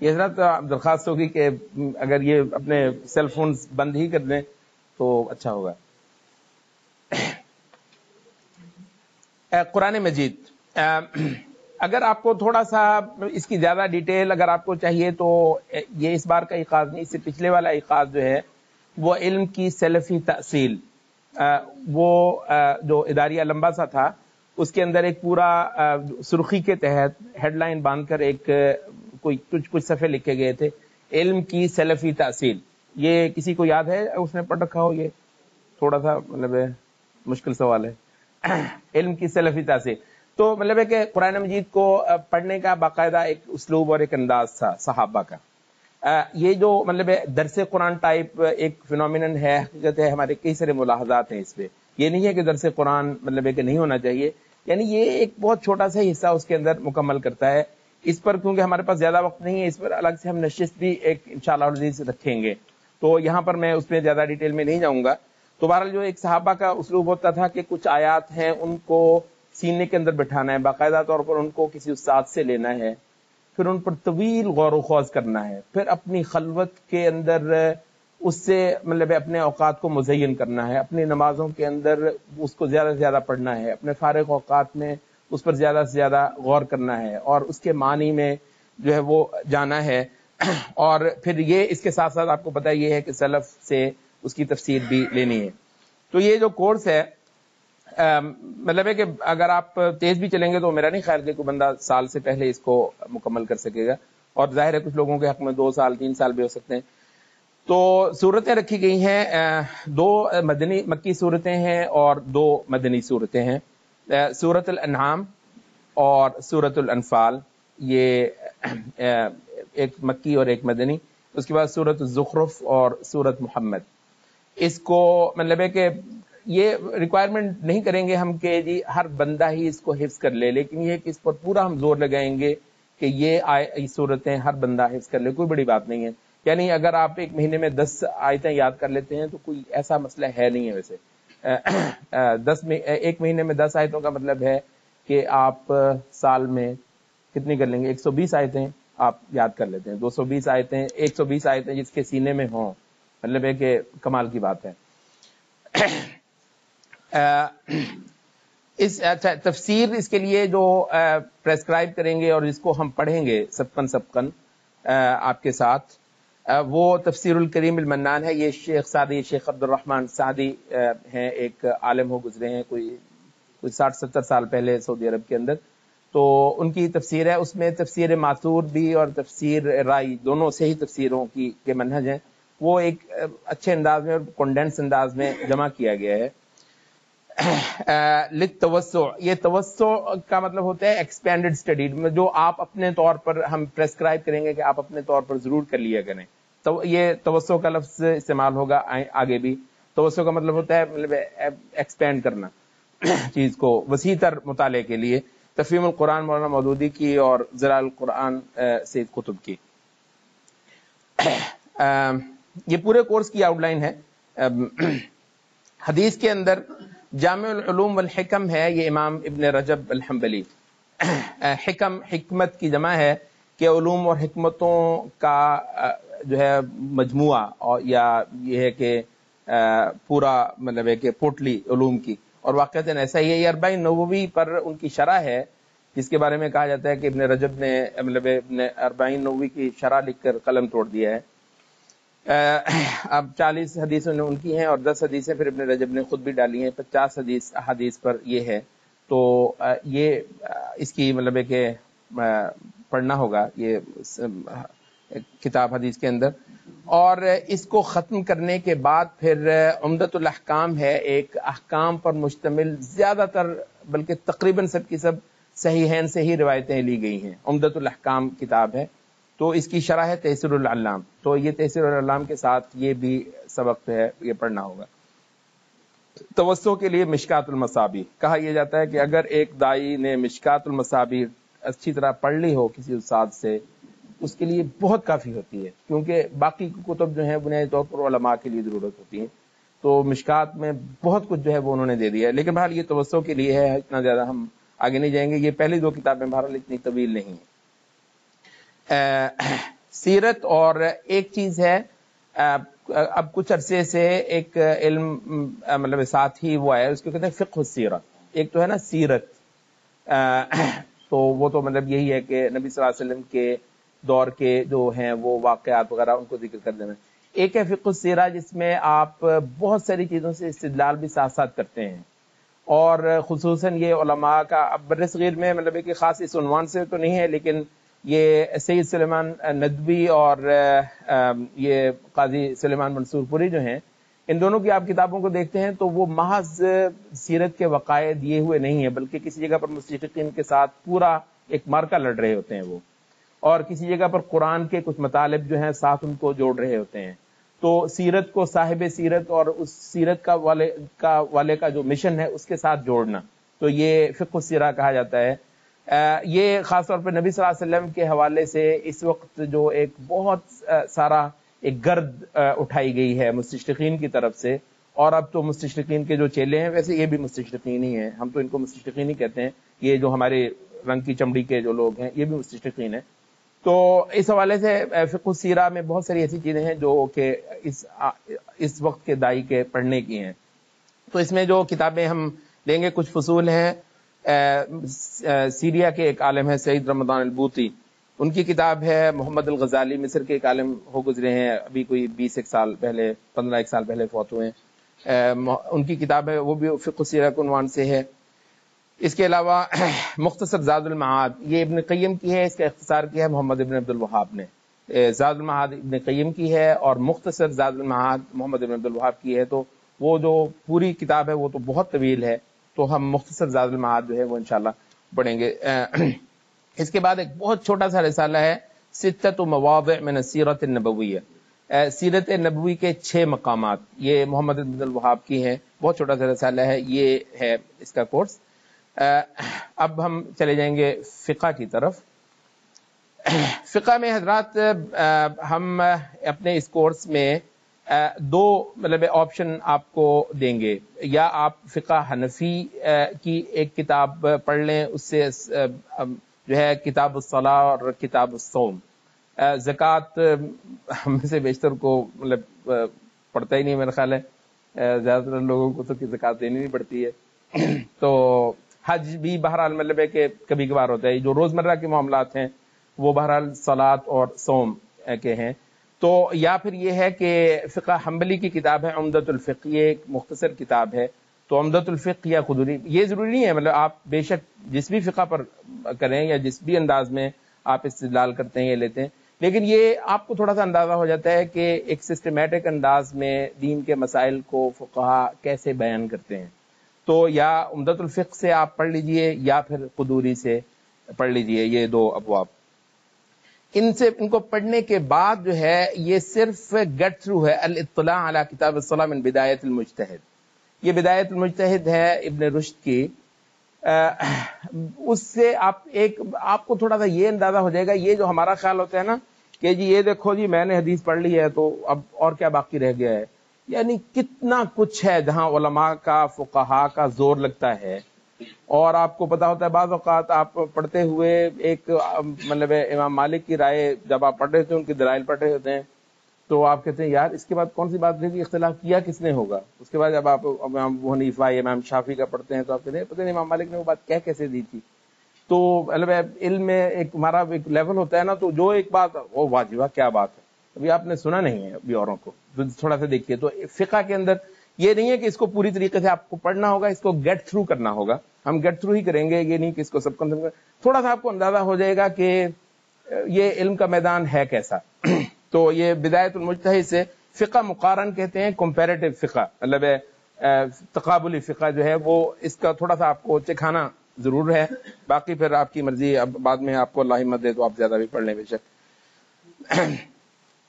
یہ حضرت درخواست ہوگی کہ اگر یہ اپنے سیل فونز بند ہی کر دیں تو اچھا ہوگا. قرآن مجید، اگر آپ کو تھوڑا سا اس کی زیادہ ڈیٹیل اگر آپ کو چاہیے تو یہ اس بار کا ایقاز نہیں، اس سے پچھلے والا ایقاز جو ہے وہ علم کی سلفی تأصیل، وہ جو اداریہ لمبا سا تھا اس کے اندر ایک پورا سرخی کے تحت ہیڈ لائن باندھ کر ایک کچھ صفحے لکھے گئے تھے، علم کی سلفی تأصیل. یہ کسی کو یاد ہے اس نے پڑھ رکھا ہو؟ یہ تھوڑا سا مطلب مشکل سوال ہے. علم کی سلفی تأصیل تو مطلب ہے کہ قرآن مجید کو پڑھنے کا باقاعدہ ایک اسلوب اور ایک انداز تھا صحابہ کا. یہ جو مطلب درس قرآن ٹائپ ایک فینومینن ہے، حقیقت ہے، ہمارے کئی سارے ملاحظات ہیں اس پہ. یہ نہیں ہے کہ درس قرآن مطلب ہے کہ نہیں ہونا چاہیے، یعنی یہ ایک بہت چھوٹا سا حصہ اس کے اندر مکمل کرتا ہے. اس پر کیونکہ ہمارے پاس زیادہ وقت نہیں ہے، اس پر الگ سے ہم نشست بھی ایک انشاءاللہ العزیز رکھیں گے، تو یہاں پر میں اس میں زیادہ ڈیٹیل میں نہیں جاؤں گا. تو بہرحال جو ایک صحابہ کا اسلوب ہوتا تھا کہ کچھ آیات ہیں ان کو سینے کے اندر بٹھانا ہے، باقاعدہ طور پر ان کو کسی استاد سے لینا ہے، پھر ان پر طویل غور و خوض کرنا ہے، پھر اپنی خلوت کے اندر اس سے مطلب اپنے اوقات کو مزین کرنا ہے، اپنی نمازوں کے اندر اس کو زیادہ سے زیادہ پڑھنا ہے، اپنے فارغ اوقات میں اس پر زیادہ سے زیادہ غور کرنا ہے اور اس کے معنی میں جو ہے وہ جانا ہے. اور پھر یہ اس کے ساتھ ساتھ آپ کو پتہ یہ ہے کہ سلف سے اس کی تفسیر بھی لینی ہے. تو یہ جو کورس ہے مطلب ہے کہ اگر آپ تیز بھی چلیں گے تو میرا نہیں خیال کہ کوئی بندہ سال سے پہلے اس کو مکمل کر سکے گا، اور ظاہر ہے کچھ لوگوں کے حق میں 2 سال 3 سال بھی ہو سکتے ہیں. تو صورتیں رکھی گئی ہیں، 2 مکی صورتیں ہیں اور 2 مدنی صورتیں ہیں. سورۃ الانعام اور سورۃ الانفال، یہ ایک مکی اور ایک مدنی. اس کے بعد سورۃ الزخرف اور سورۃ محمد. اس کو مطلب ہے کہ یہ ریکوائرمنٹ نہیں کریں گے ہم کہ جی ہر بندہ ہی اس کو حفظ کر لے، لیکن یہ کہ اس پر پورا ہم زور لگائیں گے کہ یہ صورتیں ہر بندہ حفظ کر لے. کوئی بڑی بات نہیں ہے، یعنی اگر آپ ایک مہینے میں 10 آیتیں یاد کر لیتے ہیں تو کوئی ایسا مسئلہ ہے نہیں ہے. ویسے ایک مہینے میں 10 آیتوں کا مطلب ہے کہ آپ سال میں کتنی کر لیں گے؟ 120 آیتیں آپ یاد کر لیتے ہیں. 220 آیتیں، 120 آیتیں جس کے سینے میں ہوں، مطلب ہے کہ کمال کی بات ہے. اچھا تفسیر اس کے لیے جو پریسکرائب کریں گے اور جس کو ہم پڑھیں گے سبقن آپ کے ساتھ، وہ تفسیر الکریم المنان ہے. یہ شیخ سعدی، شیخ عبد الرحمن سعدی ہیں، ایک عالم ہو گزرے ہیں کوئی 60-70 سال پہلے سعودی عرب کے اندر. تو ان کی تفسیر ہے، اس میں تفسیر ماتور بھی اور تفسیر رائی دونوں سے ہی تفسیروں کے منہج ہیں. وہ ایک اچھے انداز میں اور کنڈینس انداز میں جمع کیا گیا ہے. للتوسع، یہ توسع کا مطلب ہوتا ہے ایکسپینڈڈ اسٹڈی، جو آپ اپنے طور پر ہم پریسکرائب کریں گے کہ آپ اپنے طور پر ضرور کر لیا کریں. تو یہ توسع کا لفظ استعمال ہوگا آگے بھی. توسع کا مطلب ہوتا ہے مطلب ایکسپینڈ کرنا چیز کو، وسیع تر مطالعے کے لیے. تفہیم القرآن مولانا مودودی کی اور ظلال القرآن سید قطب کی. یہ پورے کورس کی آؤٹ لائن ہے. حدیث کے اندر جامع العلوم والحکم ہے، یہ امام ابن رجب الحنبلی. حکم حکمت کی جمع ہے کہ علوم اور حکمتوں کا جو ہے مجموعہ، اور یا یہ ہے کہ پورا مطلب ہے کہ پوٹلی علوم کی. اور واقعتاً ایسا ہی ہے. یہ 40 نووی پر ان کی شرح ہے، جس کے بارے میں کہا جاتا ہے کہ ابن رجب نے مطلب 40 نووی کی شرح لکھ کر قلم توڑ دیا ہے. اب 40 حدیثیں ان کی ہیں اور 10 حدیثیں پھر ابن رجب نے خود بھی ڈالی ہیں. 50 حدیث پر یہ ہے. تو یہ اس کی مطلب ہے کہ پڑھنا ہوگا یہ کتاب حدیث کے اندر. اور اس کو ختم کرنے کے بعد پھر عمدۃ الاحکام ہے، ایک احکام پر مشتمل، زیادہ تر بلکہ تقریباً سب کی سب صحیحین سے ہی روایتیں لی گئی ہیں. عمدۃ الاحکام کتاب ہے. تو اس کی شرح ہے تیسیر العلام. تو یہ تیسیر العلام کے ساتھ یہ بھی سبق ہے، یہ پڑھنا ہوگا. توسع کے لیے مشکات المصابیح کہا یہ جاتا ہے کہ اگر ایک دائی نے مشکات المصابیح اچھی طرح پڑھ لی ہو کسی استاد سے، اس کے لیے بہت کافی ہوتی ہے، کیونکہ باقی کتب جو ہیں بنیادی طور پر علماء کے لیے ضرورت ہوتی ہے. تو مشکات میں بہت کچھ جو ہے وہ انہوں نے دے دیا ہے. لیکن بہرحال یہ توسع کے لیے ہے، اتنا زیادہ ہم آگے نہیں جائیں گے. یہ پہلی 2 کتابیں بہرحال اتنی طویل نہیں ہیں. سیرت اور ایک چیز ہے اب کچھ عرصے سے ایک علم مطلب ساتھ ہی وہ آیا، اس کو کہتے ہیں فقہ السیرہ. ایک تو ہے نا سیرت، تو وہ تو مطلب یہی ہے کہ نبی صلی اللہ علیہ وسلم کے دور کے جو ہیں وہ واقعات وغیرہ ان کو ذکر کر دینا. ایک ہے فقہ السیرہ جس میں آپ بہت ساری چیزوں سے استدلال بھی ساتھ ساتھ کرتے ہیں، اور خصوصاً یہ علماء کا اب بر صغیر میں مطلب کہ خاص اس عنوان سے تو نہیں ہے، لیکن یہ سید سلیمان ندوی اور یہ قاضی سلیمان منصور پوری جو ہیں، ان دونوں کی آپ کتابوں کو دیکھتے ہیں تو وہ محض سیرت کے وقائع دیے ہوئے نہیں ہیں، بلکہ کسی جگہ پر مستشرقین کے ساتھ پورا ایک مارکا لڑ رہے ہوتے ہیں وہ، اور کسی جگہ پر قرآن کے کچھ مطالب جو ہیں ساتھ ان کو جوڑ رہے ہوتے ہیں. تو سیرت کو صاحب سیرت اور اس سیرت کا والے کا جو مشن ہے اس کے ساتھ جوڑنا، تو یہ فقہ السیرہ کہا جاتا ہے. یہ خاص طور پہ نبی صلی اللہ علیہ وسلم کے حوالے سے اس وقت جو ایک بہت سارا ایک گرد اٹھائی گئی ہے مستشرقین کی طرف سے، اور اب تو مستشرقین کے جو چیلے ہیں، ویسے یہ بھی مستشرقین ہی ہیں، ہم تو ان کو مستشرقین ہی کہتے ہیں، یہ جو ہمارے رنگ کی چمڑی کے جو لوگ ہیں یہ بھی مستشرقین ہیں. تو اس حوالے سے فقہ السیرہ میں بہت ساری ایسی چیزیں ہیں جو کہ اس وقت کے دائی کے پڑھنے کی ہیں. تو اس میں جو کتابیں ہم لیں گے کچھ فصول ہیں. سیریا کے ایک عالم ہے سعید رمضان البوطی، ان کی کتاب ہے محمد الغزالی، مصر کے ایک عالم ہو گزرے ہیں، ابھی کوئی 20 سال پہلے 15 سال پہلے فوت ہوئے ہیں. ان کی کتاب ہے وہ بھی فقہ السیرہ کے عنوان سے ہے. اس کے علاوہ مختصر زاد المعاد، یہ ابن قیم کی ہے، اس کا اختصار کیا ہے محمد ابن عبد الوہاب نے. زاد المعاد ابن قیم کی ہے اور مختصر زاد المعاد محمد ابن عبد الوہاب کی ہے. تو وہ جو پوری کتاب ہے وہ تو بہت طویل ہے، تو ہم مختصر زاد المعاد جو ہے وہ انشاءاللہ پڑھیں گے. اس کے بعد ایک بہت چھوٹا سا رسالہ ہے ستۃ مواضع من السیرۃ النبویہ، سیرت نبوی کے 6 مقامات، یہ محمد ابن عبد الوہاب کی ہیں، بہت چھوٹا سا رسالہ ہے، یہ ہے اس کا کورس. اب ہم چلے جائیں گے فقہ کی طرف. فقہ میں حضرات ہم اپنے اس کورس میں 2 مطلب آپشن آپ کو دیں گے، یا آپ فقہ حنفی کی ایک کتاب پڑھ لیں، اس سے جو ہے کتاب الصلاۃ اور کتاب الصوم. زکوٰۃ ہم سے بیشتر کو مطلب پڑھتا ہی نہیں، میرا خیال ہے زیادہ تر لوگوں کو تو زکوٰۃ دینی نہیں پڑتی ہے. تو حج بھی بہرحال مطلب ہے کہ کبھی کبھار ہوتا ہے، جو روزمرہ کے معاملات ہیں وہ بہرحال صلاۃ اور صوم کے ہیں. تو یا پھر یہ ہے کہ فقہ حنبلی کی کتاب ہے عمدۃ الفقہ، یہ ایک مختصر کتاب ہے. تو عمدۃ الفقہ یا قدوری، یہ ضروری نہیں ہے، مطلب آپ بے شک جس بھی فقہ پر کریں یا جس بھی انداز میں آپ استدلال کرتے ہیں یا لیتے ہیں، لیکن یہ آپ کو تھوڑا سا اندازہ ہو جاتا ہے کہ ایک سسٹمیٹک انداز میں دین کے مسائل کو فقہا کیسے بیان کرتے ہیں. تو یا عمدۃ الفقہ سے آپ پڑھ لیجئے یا پھر قدوری سے پڑھ لیجئے، یہ 2 ابواب. ان کو پڑھنے کے بعد جو ہے یہ صرف گیٹ تھرو ہے، الاطلاع علی کتاب الصلاۃ من بدایت المجتہد. یہ بدایت المجتہد ہے ابن رشد کی. اس سے آپ کو تھوڑا سا یہ اندازہ ہو جائے گا، یہ جو ہمارا خیال ہوتا ہے نا کہ جی یہ دیکھو جی میں نے حدیث پڑھ لی ہے تو اب اور کیا باقی رہ گیا ہے، یعنی کتنا کچھ ہے جہاں علماء کا فقہا کا زور لگتا ہے. اور آپ کو پتا ہوتا ہے بعض اوقات آپ پڑھتے ہوئے ایک مطلب امام مالک کی رائے جب آپ پڑھ رہے ہوتے ہیں، ان کی دلائل پڑھ رہے ہوتے ہیں، تو آپ کہتے ہیں یار اس کے بعد کون سی بات رہی، اختلاف کیا کس نے ہوگا. اس کے بعد جب آپ امام ابو حنیفہ امام شافعی کا پڑھتے ہیں تو آپ کہتے ہیں پتہ نہیں امام مالک نے وہ بات کہہ کیسے دی تھی. تو مطلب علم میں ایک ہمارا ایک لیول ہوتا ہے نا، تو جو ایک بات وہ واجبہ کیا بات ہے، ابھی آپ نے سنا نہیں ہے ابھی اوروں کو، تو تھوڑا سا دیکھیے. تو فقہ کے اندر یہ نہیں ہے کہ اس کو پوری طریقے سے آپ کو پڑھنا ہوگا، اس کو گیٹ تھرو کرنا ہوگا. ہم گیٹ تھرو ہی کریں گے، یہ نہیں کہ اس کو سب تھوڑا سا آپ کو اندازہ ہو جائے گا کہ یہ علم کا میدان ہے کیسا. تو یہ بدایت المجتہد سے فقہ مقارن کہتے ہیں، کمپیریٹو فقہ، مطلب تقابلی فقہ جو ہے وہ اس کا تھوڑا سا آپ کو چکھانا ضرور ہے. باقی پھر آپ کی مرضی، اب بعد میں آپ کو اللہ ہمت دے تو آپ زیادہ بھی پڑھ لیں بے شک.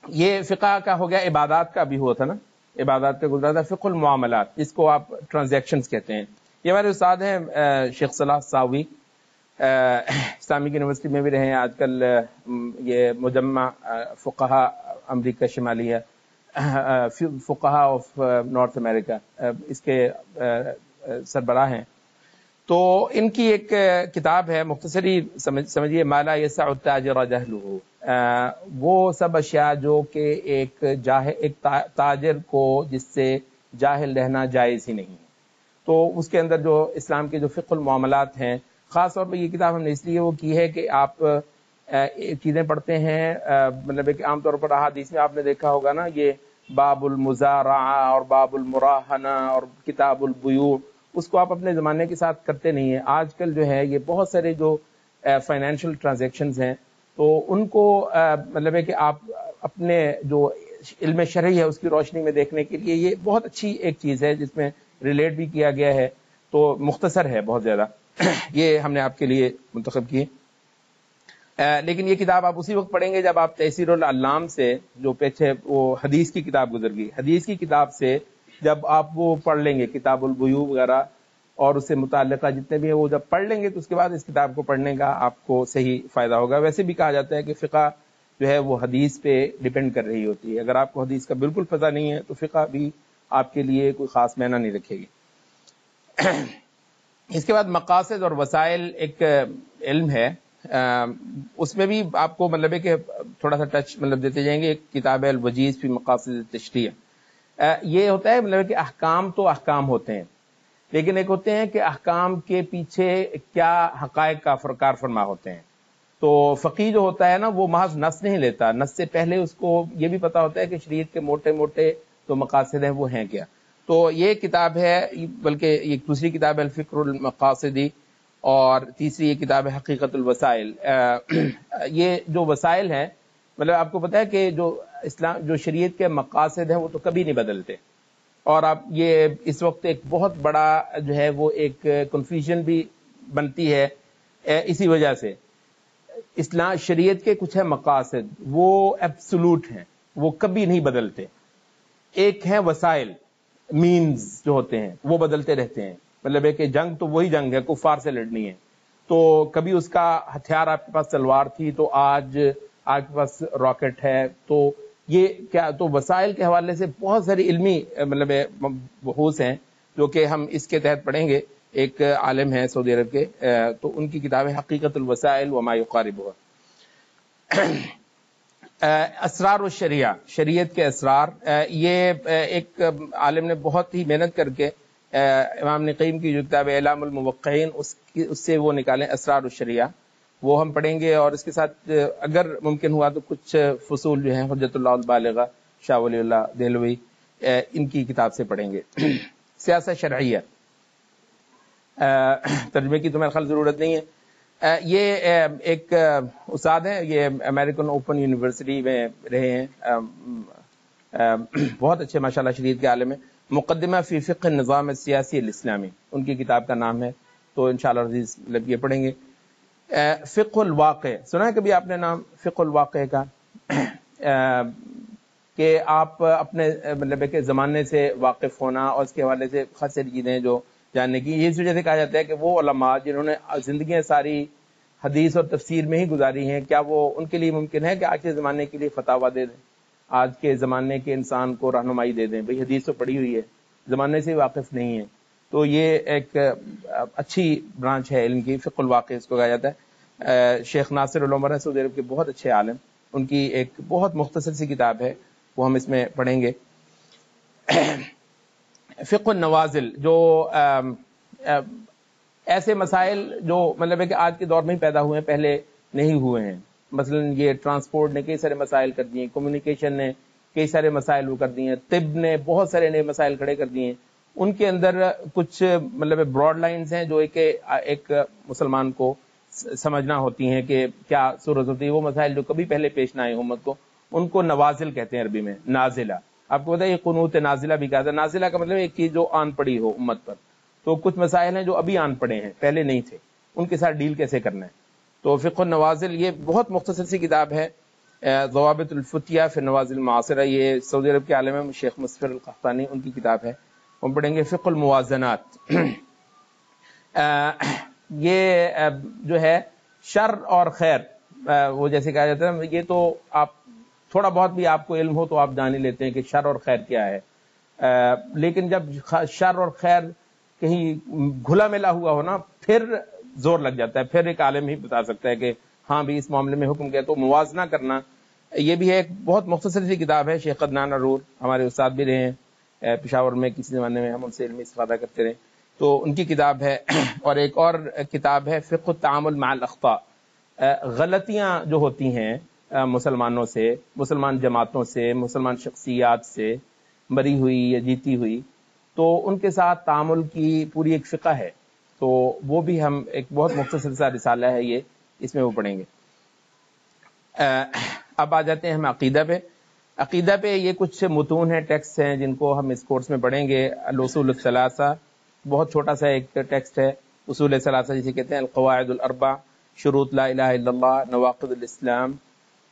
یہ فقہ کا ہو گیا. عبادات کا بھی ہوا تھا نا، عبادات کا گزرا تھا. فقہ المعاملات جس کو آپ ٹرانزیکشنز کہتے ہیں، یہ ہمارے استاد ہیں شیخ صلاح ساوی، اسلامک یونیورسٹی میں بھی رہے ہیں. آج کل یہ مجمع فقہا امریکہ شمالیہ، فقہا آف نارتھ امریکہ، اس کے سربراہ ہیں. تو ان کی ایک کتاب ہے مختصری سمجھیے، مالا یسع التاجر جہلہ، وہ سب اشیاء جو کہ ایک تاجر کو جس سے جاہل رہنا جائز ہی نہیں ہے۔ تو اس کے اندر جو اسلام کے جو فقہ المعاملات ہیں، خاص طور پہ یہ کتاب ہم نے اس لیے وہ کی ہے کہ آپ چیزیں پڑھتے ہیں، مطلب کہ عام طور پر احادیث میں آپ نے دیکھا ہوگا نا، یہ باب المزارعہ اور باب المراہنہ اور کتاب البیوع، اس کو آپ اپنے زمانے کے ساتھ کرتے نہیں ہیں۔ آج کل جو ہے یہ بہت سارے جو فائنینشیل ٹرانزیکشنز ہیں، تو ان کو مطلب ہے کہ آپ اپنے جو علم شرعی ہے اس کی روشنی میں دیکھنے کے لیے یہ بہت اچھی ایک چیز ہے، جس میں ریلیٹ بھی کیا گیا ہے، تو مختصر ہے بہت زیادہ، یہ ہم نے آپ کے لیے منتخب کی۔ لیکن یہ کتاب آپ اسی وقت پڑھیں گے جب آپ تیسیر العلام سے، جو پیچھے وہ حدیث کی کتاب گزر گئی، حدیث کی کتاب سے جب آپ وہ پڑھ لیں گے، کتاب البیوع وغیرہ اور اس سے متعلقہ جتنے بھی ہیں وہ جب پڑھ لیں گے، تو اس کے بعد اس کتاب کو پڑھنے کا آپ کو صحیح فائدہ ہوگا۔ ویسے بھی کہا جاتا ہے کہ فقہ جو ہے وہ حدیث پہ ڈیپینڈ کر رہی ہوتی ہے، اگر آپ کو حدیث کا بالکل پتہ نہیں ہے تو فقہ بھی آپ کے لیے کوئی خاص معنی نہیں رکھے گی۔ اس کے بعد مقاصد اور وسائل ایک علم ہے، اس میں بھی آپ کو مطلب ہے کہ تھوڑا سا ٹچ مطلب دیتے جائیں گے۔ ایک کتاب ہے الوجیز فی مقاصد التشریع، یہ ہوتا ہے مطلب کہ احکام تو احکام ہوتے ہیں، لیکن ایک ہوتے ہیں کہ احکام کے پیچھے کیا حقائق کا کار فرما ہوتے ہیں۔ تو فقیہ جو ہوتا ہے نا، وہ محض نص نہیں لیتا، نص سے پہلے اس کو یہ بھی پتا ہوتا ہے کہ شریعت کے موٹے موٹے جو مقاصد ہیں وہ ہیں کیا۔ تو یہ کتاب ہے، بلکہ ایک دوسری کتاب ہے الفکر المقاصدی، اور تیسری یہ کتاب ہے حقیقت الوسائل۔ یہ جو وسائل ہیں، مطلب آپ کو پتا ہے کہ جو شریعت کے مقاصد ہیں وہ تو کبھی نہیں بدلتے، اور اب یہ اس وقت ایک بہت بڑا جو ہے وہ ایک کنفیوژن بھی بنتی ہے اسی وجہ سے۔ اسلام شریعت کے کچھ ہے مقاصد، وہ ایبسولوٹ ہیں، وہ کبھی نہیں بدلتے۔ ایک ہے وسائل، مینز جو ہوتے ہیں وہ بدلتے رہتے ہیں، مطلب ہے کہ جنگ تو وہی جنگ ہے، کفار سے لڑنی ہے، تو کبھی اس کا ہتھیار آپ کے پاس تلوار تھی تو آج آپ کے پاس راکٹ ہے۔ تو یہ کیا، تو وسائل کے حوالے سے بہت ساری علمی مطلب بحوث ہیں جو کہ ہم اس کے تحت پڑھیں گے۔ ایک عالم ہے سعودی عرب کے، تو ان کی کتاب ہے حقیقت الوسائل وما یقاربها۔ اسرار الشریعہ، شریعت کے اسرار، یہ ایک عالم نے بہت ہی محنت کر کے امام ابن قیم کی جو کتاب ہے اعلام الموقعین، اس سے وہ نکالیں اسرار الشریعہ، وہ ہم پڑھیں گے، اور اس کے ساتھ اگر ممکن ہوا تو کچھ فصول جو ہیں حجت اللہ البالغہ شاہ ولی اللہ دہلوی، ان کی کتاب سے پڑھیں گے۔ سیاست شرعیہ، ترجمے کی تو میرے خیال ضرورت نہیں ہے، یہ ایک استاد ہیں، یہ امریکن اوپن یونیورسٹی میں رہے ہیں، بہت اچھے ماشاءاللہ شریعت کے عالم ہیں۔ مقدمہ فی فقہ النظام السیاسی الاسلامی، ان کی کتاب کا نام ہے، تو انشاءاللہ عزیز مطلب یہ پڑھیں گے۔ فقہ الواقع، سنا ہے کبھی آپ نے نام فقہ الواقع کا؟ کہ آپ اپنے مطلب کہ زمانے سے واقف ہونا، اور اس کے حوالے سے خاص ساری چیزیں جو جاننے کی، یہ اس وجہ سے کہا جاتا ہے کہ وہ علماء جنہوں نے زندگیاں ساری حدیث اور تفسیر میں ہی گزاری ہیں، کیا وہ ان کے لیے ممکن ہے کہ آج کے زمانے کے لیے فتاویٰ دے دیں، آج کے زمانے کے انسان کو رہنمائی دے دیں؟ بھئی حدیث تو پڑھی ہوئی ہے، زمانے سے واقف نہیں ہے۔ تو یہ ایک اچھی برانچ ہے علم کی، فقہ الواقع اس کو کہا جاتا ہے۔ شیخ ناصر العمر ہے سعودی عرب کے بہت اچھے عالم، ان کی ایک بہت مختصر سی کتاب ہے، وہ ہم اس میں پڑھیں گے۔ فقہ النوازل، جو ایسے مسائل جو مطلب ہے کہ آج کے دور میں ہی پیدا ہوئے ہیں، پہلے نہیں ہوئے ہیں، مثلا یہ ٹرانسپورٹ نے کئی سارے مسائل کر دیے، کمیونیکیشن نے کئی سارے مسائل وہ کر دیے ہیں، طب نے بہت سارے نئے مسائل کھڑے کر دیے ہیں۔ ان کے اندر کچھ مطلب براڈ لائنز ہیں جو ایک مسلمان کو سمجھنا ہوتی ہیں کہ کیا صورت ہوتی ہے۔ وہ مسائل جو کبھی پہلے پیش نہ آئے امت ان کو نوازل کہتے ہیں عربی میں، نازلہ۔ آپ کو پتا ہے یہ قنوت نازلہ بھی کہا تھا، نازلہ کا مطلب ایک چیز جو آن پڑی ہو امت پر۔ تو کچھ مسائل ہیں جو ابھی آن پڑے ہیں، پہلے نہیں تھے، ان کے ساتھ ڈیل کیسے کرنا ہے۔ تو فقہ النوازل یہ بہت مختصر سی کتاب ہے، ضوابط الفتیہ فی النوازل المعاصرہ، یہ سعودی عرب کے عالم شیخ مصفر القحطانی، ان کی کتاب ہے، ہم پڑھیں گے۔ فقہ الموازنات، یہ جو ہے شر اور خیر، وہ جیسے کہا جاتا ہے، یہ تو آپ تھوڑا بہت بھی آپ کو علم ہو تو آپ جان ہی لیتے ہیں کہ شر اور خیر کیا ہے، لیکن جب شر اور خیر کہیں گھلا ملا ہوا ہو نا پھر زور لگ جاتا ہے، پھر ایک عالم ہی بتا سکتا ہے کہ ہاں بھی اس معاملے میں حکم کیا. تو موازنہ کرنا یہ بھی ہے. ایک بہت مختصر سی کتاب ہے، شیخ عدنان ارور ہمارے استاد بھی رہے ہیں پشاور میں، کسی زمانے میں ہم ان سے علمی استفادہ کرتے رہے، تو ان کی کتاب ہے. اور ایک اور کتاب ہے فقہ التعامل مع الاخطاء، غلطیاں جو ہوتی ہیں مسلمانوں سے، مسلمان جماعتوں سے، مسلمان شخصیات سے، مری ہوئی یا جیتی ہوئی، تو ان کے ساتھ تعامل کی پوری ایک فقہ ہے. تو وہ بھی ہم ایک بہت مختصر سا رسالہ ہے یہ، اس میں وہ پڑھیں گے. اب آ جاتے ہیں ہم عقیدہ پہ. عقیدہ پہ یہ کچھ متون ہیں، ٹیکسٹ ہیں جن کو ہم اس کورس میں پڑھیں گے. الاصول الثلاثہ بہت چھوٹا سا ایک ٹیکسٹ ہے، اصول ثلاثہ جسے کہتے ہیں. القواعد الاربع، شروط لا الہ الا اللہ، نواقض الاسلام،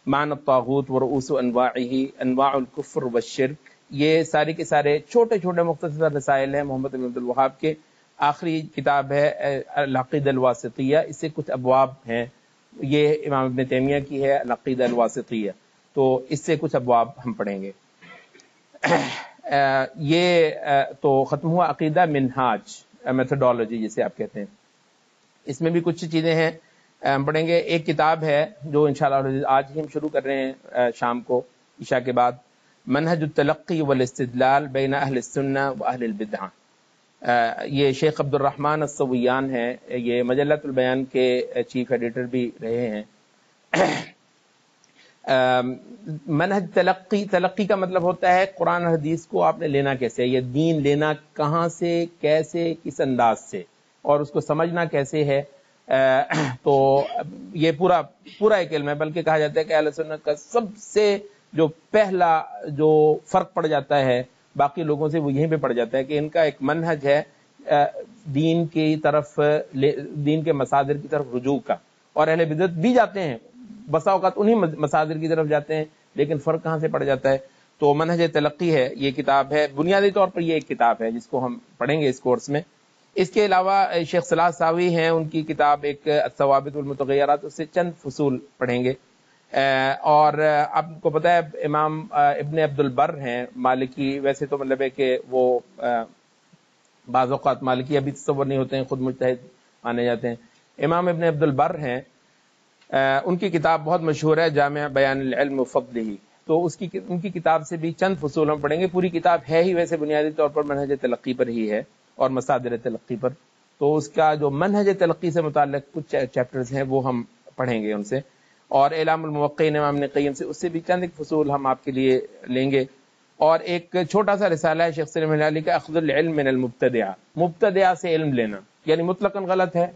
معنی الطاغوت ورؤوس انواعہ، انواع الکفر والشرک. یہ سارے کے سارے چھوٹے چھوٹے مختصر رسائل ہیں محمد بن عبد الوہاب کے. آخری کتاب ہے العقیدہ الواسطیہ، اس سے کچھ ابواب ہیں. یہ امام ابن تیمیہ کی ہے العقیدہ الواسطیہ، تو اس سے کچھ ابواب ہم پڑھیں گے. یہ تو ختم ہوا عقیدہ منہاج، میتھڈولوجی جسے آپ کہتے ہیں. اس میں بھی کچھ چیزیں ہیں ہم پڑھیں گے. ایک کتاب ہے جو انشاءاللہ آج ہی ہم شروع کر رہے ہیں شام کو عشاء کے بعد، منہج التلقی والاستدلال بین اہل السنہ و اہل البدعہ. یہ شیخ عبد الرحمن السویان ہیں، یہ مجلۃ البیان کے چیف ایڈیٹر بھی رہے ہیں. منہج تلقی کا مطلب ہوتا ہے قرآن اور حدیث کو آپ نے لینا کیسے ہے، یہ دین لینا کہاں سے، کیسے، کس انداز سے، اور اس کو سمجھنا کیسے ہے. تو یہ پورا ایک علم ہے. بلکہ کہا جاتا ہے کہ اہل سنت کا سب سے جو پہلا جو فرق پڑ جاتا ہے باقی لوگوں سے وہ یہیں پہ پڑ جاتا ہے کہ ان کا ایک منہج ہے دین کی طرف، دین کے مصادر کی طرف رجوع کا. اور اہل بدعت بھی جاتے ہیں، بسا اوقات انہی مصادر کی طرف جاتے ہیں، لیکن فرق کہاں سے پڑ جاتا ہے. تو منہج تلقی ہے، یہ کتاب ہے. بنیادی طور پر یہ ایک کتاب ہے جس کو ہم پڑھیں گے اس کورس میں. اس کے علاوہ شیخ صلاح ساوی ہیں، ان کی کتاب ایک الثوابت والمتغیرات، اس سے چند فصول پڑھیں گے. اور آپ کو پتہ ہے امام ابن عبد البر ہیں مالکی، ویسے تو مطلب ہے کہ وہ بعض اوقات مالکی ابھی تصور نہیں ہوتے ہیں، خود مجتہد مانے جاتے ہیں. امام ابن عبد البر ہیں، ان کی کتاب بہت مشہور ہے جامع بیان العلم وفضلہ. تو ان کی کتاب سے بھی چند فصول ہم پڑھیں گے. پوری کتاب ہے ہی ویسے بنیادی طور پر منہج تلقی پر ہی ہے اور مصادر تلقی پر. تو اس کا جو منہج تلقی سے متعلق کچھ چیپٹرز ہیں وہ ہم پڑھیں گے ان سے. اور اعلام الموقعین امام ابن قیم سے، اس سے بھی چند ایک فصول ہم آپ کے لیے لیں گے. اور ایک چھوٹا سا رسالہ ہے شیخ سلیم الہلالی کا اخذ العلم من المبتدعہ، مبتدعہ سے علم لینا، یعنی مطلقاً غلط ہے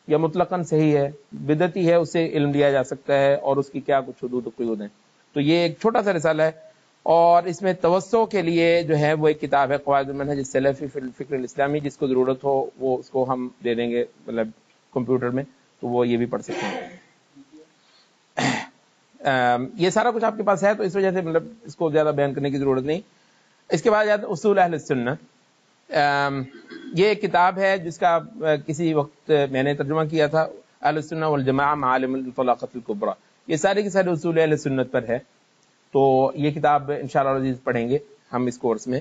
یا مطلقاً صحیح ہے، بدعتی ہے، اس سے علم لیا جا سکتا ہے اور اس کی کیا کچھ حدود و قیود ہیں. تو یہ ایک چھوٹا سا رسالہ ہے. اور اس میں توسع کے لیے جو ہے وہ ایک کتاب ہے قواعد المنہج السلفی فی الفکر الاسلامی، جس کو ضرورت ہو وہ اس کو ہم دے دیں گے مطلب کمپیوٹر میں، تو وہ یہ بھی پڑھ سکتے ہیں. یہ سارا کچھ آپ کے پاس ہے تو اس وجہ سے مطلب اس کو زیادہ بیان کرنے کی ضرورت نہیں. اس کے بعد آتا ہے اصول اہل السنہ. یہ ایک کتاب ہے جس کا کسی وقت میں نے ترجمہ کیا تھا، اہل السنہ والجماعہ معالم الطلاقۃ الکبریٰ. یہ سارے کے سارے اصول اہل سنت پر ہے. تو یہ کتاب انشاءاللہ عزیز پڑھیں گے ہم اس کورس میں.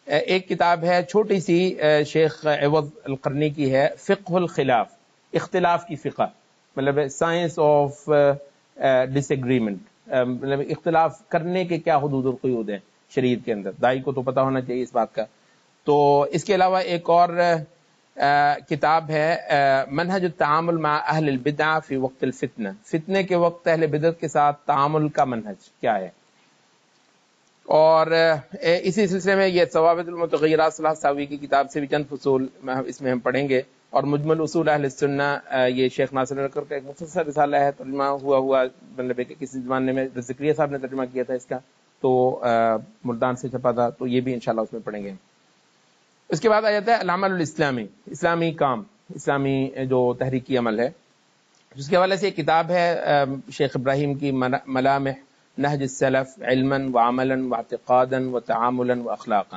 ایک کتاب ہے چھوٹی سی شیخ عوض القرنی کی ہے، فقہ الخلاف، اختلاف کی فقہ، مطلب سائنس آف ڈس ایگریمنٹ، مطلب اختلاف کرنے کے کیا حدود اور قیود ہیں شریعت کے اندر. دائی کو تو پتہ ہونا چاہیے اس بات کا. تو اس کے علاوہ ایک اور کتاب ہے منہج التعامل مع اہل البدع فی وقت الفتنہ، فتنے کے وقت اہل بدعت کے ساتھ تعامل کا منہج کیا ہے. اور اسی سلسلے میں یہ ثوابت المتغیرات صلاح ساوی کی کتاب سے بھی چند فصول اس میں ہم پڑھیں گے. اور مجمل اصول اہل السنہ یہ شیخ ناصر نکر کا ایک مختصر رسالہ ہے، ترجمہ ہوا مطلب کہ کسی زمانے میں ذکریہ صاحب نے ترجمہ کیا تھا اس کا، تو ملتان سے چھپا تھا، تو یہ بھی انشاءاللہ اس میں پڑھیں گے. اس کے بعد آ جاتا ہے العمل الاسلامی، اسلامی کام، اسلامی جو تحریکی عمل ہے. جس کے حوالے سے ایک کتاب ہے شیخ ابراہیم کی ملامح نہج السلف علما وعملا واعتقادا وتعاملا واخلاقا.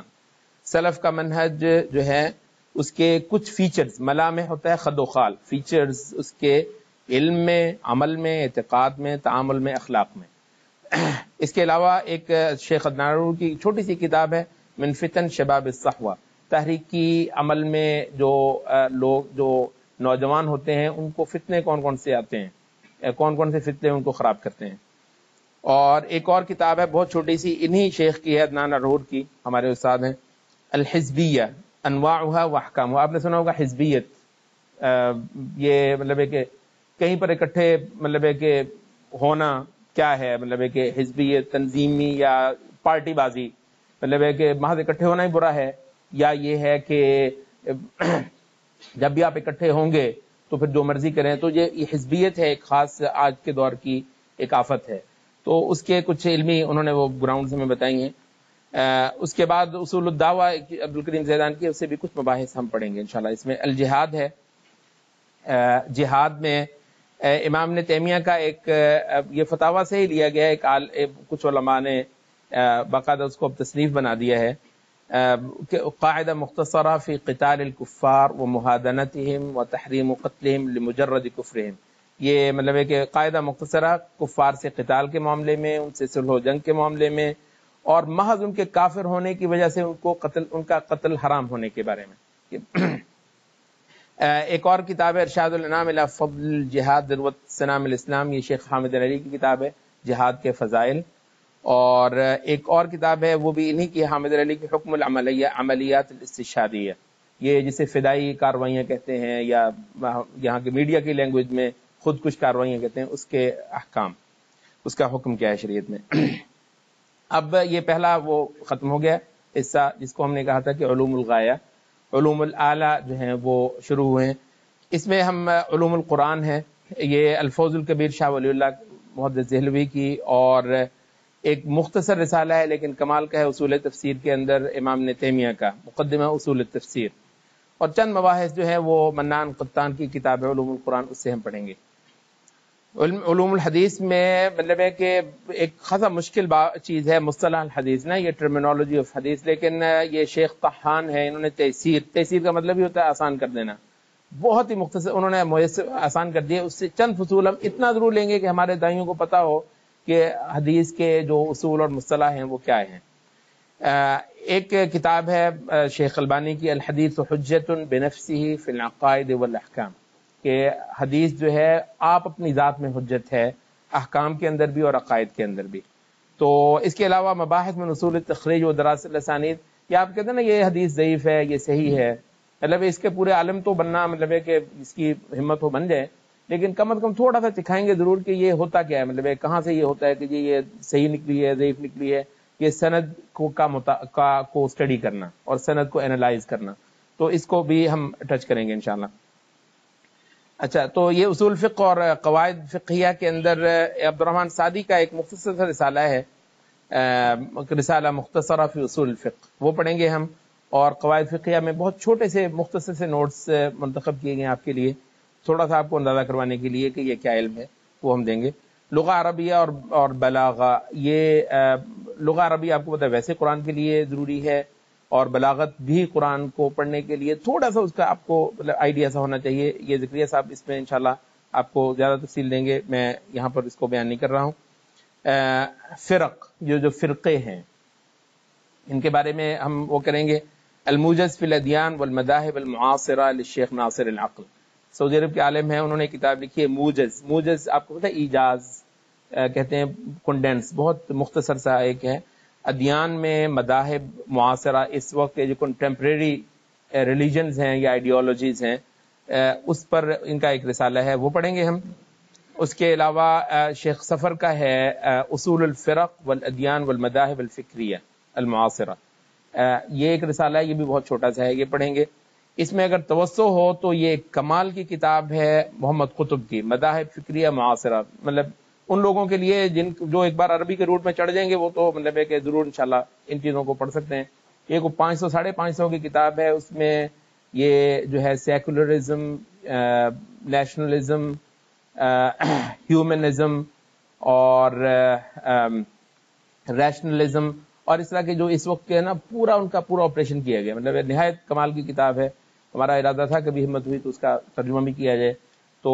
سلف کا منہج جو ہے اس کے کچھ فیچرز، ملامح ہوتا ہے خد و خال، فیچرز اس کے علم میں، عمل میں، اعتقاد میں، تعامل میں، اخلاق میں. اس کے علاوہ ایک شیخ عدنان کی چھوٹی سی کتاب ہے من فتن شباب الصحوہ، تحریکی عمل میں جو لوگ جو نوجوان ہوتے ہیں ان کو فتنے کون کون سے آتے ہیں، کون کون سے فتنے ان کو خراب کرتے ہیں۔ اور ایک اور کتاب ہے بہت چھوٹی سی، انہی شیخ کی ہے، عدنان ارور کی، ہمارے استاد ہیں، الحزبیہ انواعها واحکامها۔ آپ نے سنا ہوگا حزبیت، یہ مطلب ہے کہ کہیں پر اکٹھے مطلب ہے کہ ہونا کیا ہے، مطلب ہے کہ حزبیت تنظیمی یا پارٹی بازی، مطلب ہے کہ محض اکٹھے ہونا ہی برا ہے، یا یہ ہے کہ جب بھی آپ اکٹھے ہوں گے تو پھر جو مرضی کریں۔ تو یہ حزبیت ہے، ایک خاص آج کے دور کی ایک آفت ہے۔ تو اس کے کچھ علمی انہوں نے وہ گراؤنڈز ہمیں بتائی ہیں۔ اس کے بعد اصول الدعوہ عبدالکریم زیدان کی، اس سے بھی کچھ مباحث ہم پڑھیں گے انشاءاللہ۔ اس میں الجہاد ہے، جہاد میں امام نے تیمیہ کا ایک یہ فتاوی سے ہی لیا گیا ہے، کچھ علماء نے باقاعدہ اس کو اب تصنیف بنا دیا ہے، قاعدہ مختصرہ فی قتال الکفار و محادنتہم و تحریم قتلہم لمجرد کفرہم۔ یہ مطلب ہے کہ قاعدہ مختصرہ کفار سے قتال کے معاملے میں، ان سے صلح و جنگ کے معاملے میں، اور محض ان کے کافر ہونے کی وجہ سے ان کا قتل حرام ہونے کے بارے میں۔ ایک اور کتاب ہے ارشاد الانام الی فضل الجہاد ذروۃ سنام الاسلام، یہ شیخ حامد علی کی کتاب ہے، جہاد کے فضائل۔ اور ایک اور کتاب ہے وہ بھی انہی کی، حامد علی کی، حکم العملیہ عملیات الاستشہادیہ، یہ جسے فدائی کاروائیاں کہتے ہیں، یا یہاں کے میڈیا کی لینگویج میں خود کش کاروائیاں کہتے ہیں، اس کے احکام، اس کا حکم کیا ہے شریعت میں۔ اب یہ پہلا وہ ختم ہو گیا حصہ جس کو ہم نے کہا تھا کہ علوم الغایہ، علوم الاعلی جو ہیں وہ شروع ہوئے ہیں۔ اس میں ہم علوم القرآن ہے، یہ الفوز الکبیر شاہ ولی اللہ محدث دہلوی کی، اور ایک مختصر رسالہ ہے لیکن کمال کا ہے اصول تفسیر کے اندر امام نے تیمیہ کا مقدمہ اصول التفسیر، اور چند مباحث جو ہے وہ منان قطان کی کتاب ہے علوم القرآن، اس سے ہم پڑھیں گے۔ علوم الحدیث میں مطلب ہے کہ ایک خاصا مشکل چیز ہے مصطلح الحدیث نا، یہ ٹرمینالوجی آف حدیث، لیکن یہ شیخ طحان ہے، انہوں نے تیسیر کا مطلب ہی ہوتا ہے آسان کر دینا، بہت ہی مختصر انہوں نے میسر آسان کر دیا۔ اس سے چند فصول ہم اتنا ضرور لیں گے کہ ہمارے دائیوں کو پتا ہو کہ حدیث کے جو اصول اور مصطلح ہیں وہ کیا ہیں۔ ایک کتاب ہے شیخ البانی کی، الحدیث حجت بنفسہ فی العقائد والاحکام، کہ حدیث جو ہے آپ اپنی ذات میں حجت ہے، احکام کے اندر بھی اور عقائد کے اندر بھی۔ تو اس کے علاوہ مباحث میں اصول التخریج و دراست الاسانید، یا آپ کہتے ہیں نا یہ حدیث ضعیف ہے، یہ صحیح ہے، مطلب اس کے پورے عالم تو بننا مطلب ہے کہ اس کی ہمت ہو بن جائے، لیکن کم از کم تھوڑا سا دکھائیں گے ضرور کہ یہ ہوتا کیا ہے، مطلب کہاں سے یہ ہوتا ہے کہ جی یہ صحیح نکلی ہے، ضعیف نکلی ہے، یہ سند کو اسٹڈی کرنا اور سند کو اینالائز کرنا، تو اس کو بھی ہم ٹچ کریں گے انشاءاللہ۔ اچھا، تو یہ اصول فقہ اور قواعد فقہیہ کے اندر عبد الرحمن سعدی کا ایک مختصر سا رسالہ ہے، رسالہ مختصرہ فی اصول الفقہ، وہ پڑھیں گے ہم۔ اور قواعد فقہیہ میں بہت چھوٹے سے مختصر سے نوٹس منتخب کیے گئے ہیں آپ کے لیے، تھوڑا سا آپ کو اندازہ کروانے کے لیے کہ یہ کیا علم ہے، وہ ہم دیں گے۔ لغہ عربیہ اور بلاغہ، یہ لغہ عربیہ آپ کو پتہ ہے ویسے قرآن کے لیے ضروری ہے، اور بلاغت بھی قرآن کو پڑھنے کے لیے تھوڑا سا اس کا آپ کو مطلب آئیڈیا سا ہونا چاہیے۔ یہ ذکریہ صاحب اس میں انشاءاللہ آپ کو زیادہ تفصیل دیں گے، میں یہاں پر اس کو بیان نہیں کر رہا ہوں۔ فرق، جو فرقے ہیں ان کے بارے میں ہم وہ کریں گے۔ الموجز فی الادیان والمذاہب المعاصرہ للشیخ ناصر العقل، سعودی عرب کے عالم ہیں، انہوں نے کتاب لکھی ہے موجز۔ موجز آپ کو پتہ ہے ایجاز کہتے ہیں، کنڈینس، بہت مختصر سا ایک ہے، ادیان میں مذاہب معاصرہ، اس وقت کے جو کنٹمپریری ریلیجنز ہیں یا آئیڈیالوجیز ہیں اس پر ان کا ایک رسالہ ہے، وہ پڑھیں گے ہم۔ اس کے علاوہ شیخ سفر کا ہے اصول الفرق والادیان والمذاہب الفکریہ المعاصرہ، یہ ایک رسالہ ہے، یہ بھی بہت چھوٹا سا ہے، یہ پڑھیں گے۔ اس میں اگر توسع ہو تو یہ کمال کی کتاب ہے محمد قطب کی، مذاہب فکریہ معاصرہ، مطلب ان لوگوں کے لیے جو ایک بار عربی کے روٹ میں چڑھ جائیں گے وہ تو مطلب ہے کہ ضرور انشاءاللہ ان چیزوں کو پڑھ سکتے ہیں۔ یہ کو 500 550 کی کتاب ہے، اس میں یہ جو ہے سیکولرزم، نیشنلزم، ہیومنزم اور ریشنلزم، اور اس طرح کے جو اس وقت کے نا پورا ان کا پورا آپریشن کیا گیا، مطلب نہایت کمال کی کتاب ہے۔ ہمارا ارادہ تھا کبھی ہمت ہوئی تو اس کا ترجمہ بھی کیا جائے، تو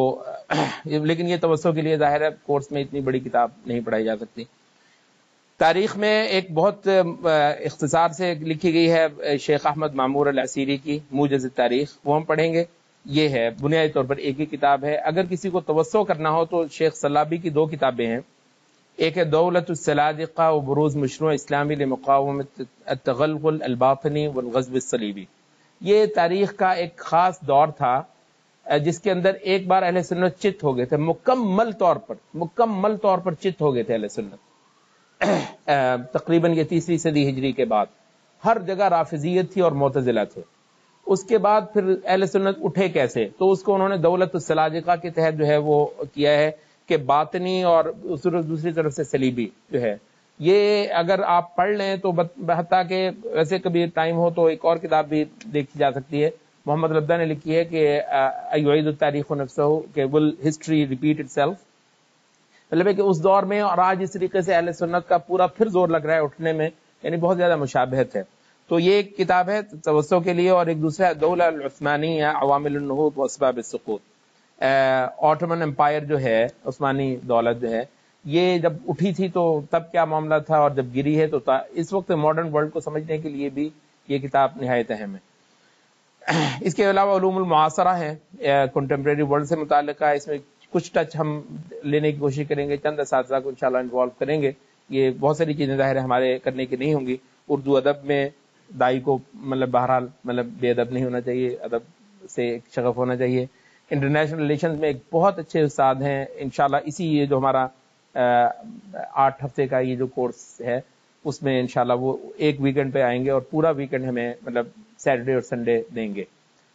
لیکن یہ توسع کے لیے ظاہر ہے کورس میں اتنی بڑی کتاب نہیں پڑھائی جا سکتی۔ تاریخ میں ایک بہت اختصار سے لکھی گئی ہے شیخ احمد معمور العسیری کی موجز التاریخ، وہ ہم پڑھیں گے۔ یہ ہے بنیادی طور پر ایک ہی کتاب ہے، اگر کسی کو توسع کرنا ہو تو شیخ سلابی کی دو کتابیں ہیں، ایک ہے دولت السلاجقہ و بروز مشروع اسلامی لمقاومت التغلغل الباطنی والغزو الصلیبی۔ یہ تاریخ کا ایک خاص دور تھا جس کے اندر ایک بار اہل سنت چت ہو گئے تھے، مکمل طور پر چت ہو گئے تھے اہل سنت، تقریباً یہ 3 صدی ہجری کے بعد ہر جگہ رافضیت تھی اور معتزلہ تھے۔ اس کے بعد پھر اہل سنت اٹھے کیسے، تو اس کو انہوں نے دولت السلاجقہ کے تحت جو ہے وہ کیا ہے کہ باطنی اور دوسری طرف سے صلیبی جو ہے، یہ اگر آپ پڑھ لیں تو حتیٰ کہ ویسے کبھی ٹائم ہو تو ایک اور کتاب بھی دیکھی جا سکتی ہے، محمد لبدہ نے لکھی ہے کہ یعید التاریخ نفسہ کہ ول ہسٹری ریپیٹ اٹ سیلف، مطلب ہے کہ اس دور میں اور آج اس طریقے سے اہل سنت کا پورا پھر زور لگ رہا ہے اٹھنے میں، یعنی بہت زیادہ مشابہت ہے۔ تو یہ ایک کتاب ہے توسع کے لیے، اور ایک دوسرا دولہ العثمانی یا عوامل النہوض و اسباب السقوط۔ آٹومن امپائر جو ہے، عثمانی دولت جو ہے، یہ جب اٹھی تھی تو تب کیا معاملہ تھا اور جب گری ہے تو اس وقت ماڈرن ورلڈ کو سمجھنے کے لیے بھی یہ کتاب نہایت اہم ہے۔ اس کے علاوہ علوم المعاصرہ ہے، کنٹمپریری ورلڈ سے متعلقہ ہے، اس میں کچھ ٹچ ہم لینے کی کوشش کریں گے، چند اساتذہ کو انشاءاللہ انوالو کریں گے، یہ بہت ساری چیزیں ظاہر ہے ہمارے کرنے کی نہیں ہوں گی۔ اردو ادب میں دائی کو بہرحال بے ادب نہیں ہونا چاہیے، ادب سے ایک شغف ہونا چاہیے۔ انٹرنیشنل ریلیشنز میں ایک بہت اچھے استاد ہیں، انشاءاللہ اسی یہ جو ہمارا 8 ہفتے کا یہ جو کورس ہے اس میں انشاءاللہ وہ ایک ویکنڈ پہ آئیں گے اور پورا ویکنڈ ہمیں سیٹرڈے اور سنڈے دیں گے،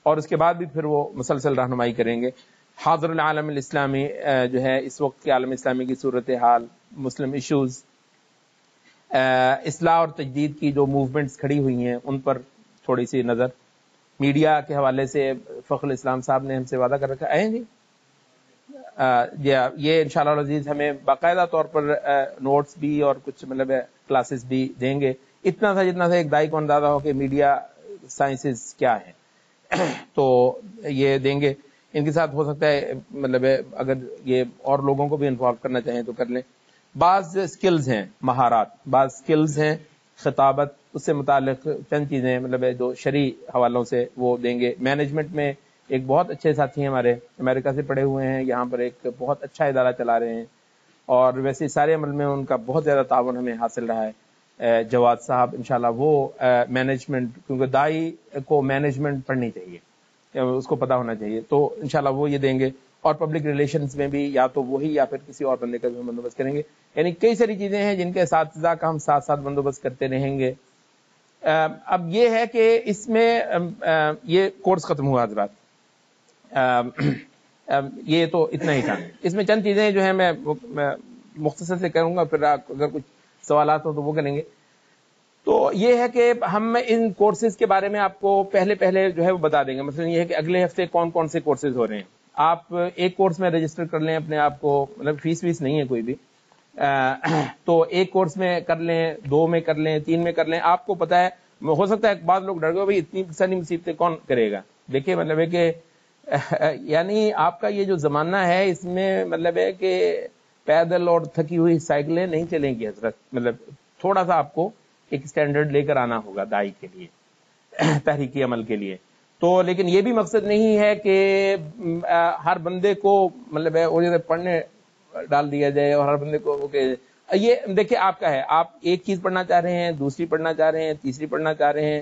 اور اس کے بعد بھی پھر وہ مسلسل رہنمائی کریں گے۔ حاضر العالم الاسلامی جو ہے اس وقت کے عالم اسلامی کی صورتحال، مسلم ایشوز، اصلاح اور تجدید کی جو موومنٹس کھڑی ہوئی ہیں ان پر تھوڑی سی نظر۔ میڈیا کے حوالے سے فخر الاسلام صاحب نے ہم سے وعدہ کر رکھا ہے جی، یہ انشاءاللہ العزیز ہمیں باقاعدہ طور پر نوٹس بھی اور کچھ کلاسز بھی دیں گے، اتنا تھا جتنا تھا ایک دائی کو اندازہ ہو کہ میڈیا سائنسز کیا ہیں، تو یہ دیں گے۔ ان کے ساتھ ہو سکتا ہے اگر یہ اور لوگوں کو بھی انوالو کرنا چاہیں تو کر لیں۔ بعض سکلز ہیں، مہارات، بعض سکلز ہیں، خطابت، اس سے متعلق چند چیزیں جو شرعی حوالوں سے وہ دیں گے۔ مینجمنٹ میں ایک بہت اچھے ساتھی ہیں ہمارے، امریکہ سے پڑھے ہوئے ہیں، یہاں پر ایک بہت اچھا ادارہ چلا رہے ہیں، اور ویسے سارے عمل میں ان کا بہت زیادہ تعاون ہمیں حاصل رہا ہے۔ جواد صاحب انشاءاللہ وہ مینجمنٹ، کیونکہ دائی کو مینجمنٹ پڑھنی چاہیے، اس کو پتا ہونا چاہیے، تو انشاءاللہ وہ یہ دیں گے۔ اور پبلک ریلیشنز میں بھی یا تو وہی یا پھر کسی اور بندے کا بھی بندوبست کریں گے، یعنی کئی ساری چیزیں ہیں جن کے اساتذہ کا ہم ساتھ ساتھ بندوبست کرتے رہیں گے۔ اب یہ ہے کہ اس میں یہ کورس ختم ہوا حضرات، یہ تو اتنا ہی تھا۔ اس میں چند چیزیں جو ہیں میں مختصر سے کروں گا، پھر اگر کچھ سوالات ہو تو وہ کریں گے۔ تو یہ ہے کہ ہم ان کورسز کے بارے میں آپ کو پہلے جو ہے وہ بتا دیں گے، مثلا یہ ہے کہ اگلے ہفتے کون کون سے کورسز ہو رہے ہیں، آپ ایک کورس میں رجسٹر کر لیں اپنے آپ کو، فیس نہیں ہے کوئی بھی، تو ایک کورس میں کر لیں، 2 میں کر لیں، 3 میں کر لیں، آپ کو پتا ہے۔ ہو سکتا ہے بعض لوگ ڈر گئے بھائی اتنی ساری مصیبتیں کون کرے گا، دیکھیں ہے کہ یعنی آپ کا یہ جو زمانہ ہے اس میں ہے کہ پیدل اور تھکی ہوئی سائیکلیں نہیں چلیں گی حضرت، تھوڑا سا آپ کو ایک سٹینڈرڈ لے کر آنا ہوگا دائی کے لیے، تحریکی عمل کے لیے۔ تو لیکن یہ بھی مقصد نہیں ہے کہ ہر بندے کو پڑھنے ڈال دیا جائے اور ہر بندے کو یہ دیکھیں آپ کا ہے، آپ ایک چیز پڑھنا چاہ رہے ہیں، دوسری پڑھنا چاہ رہے ہیں، تیسری پڑھنا چاہ رہے ہیں،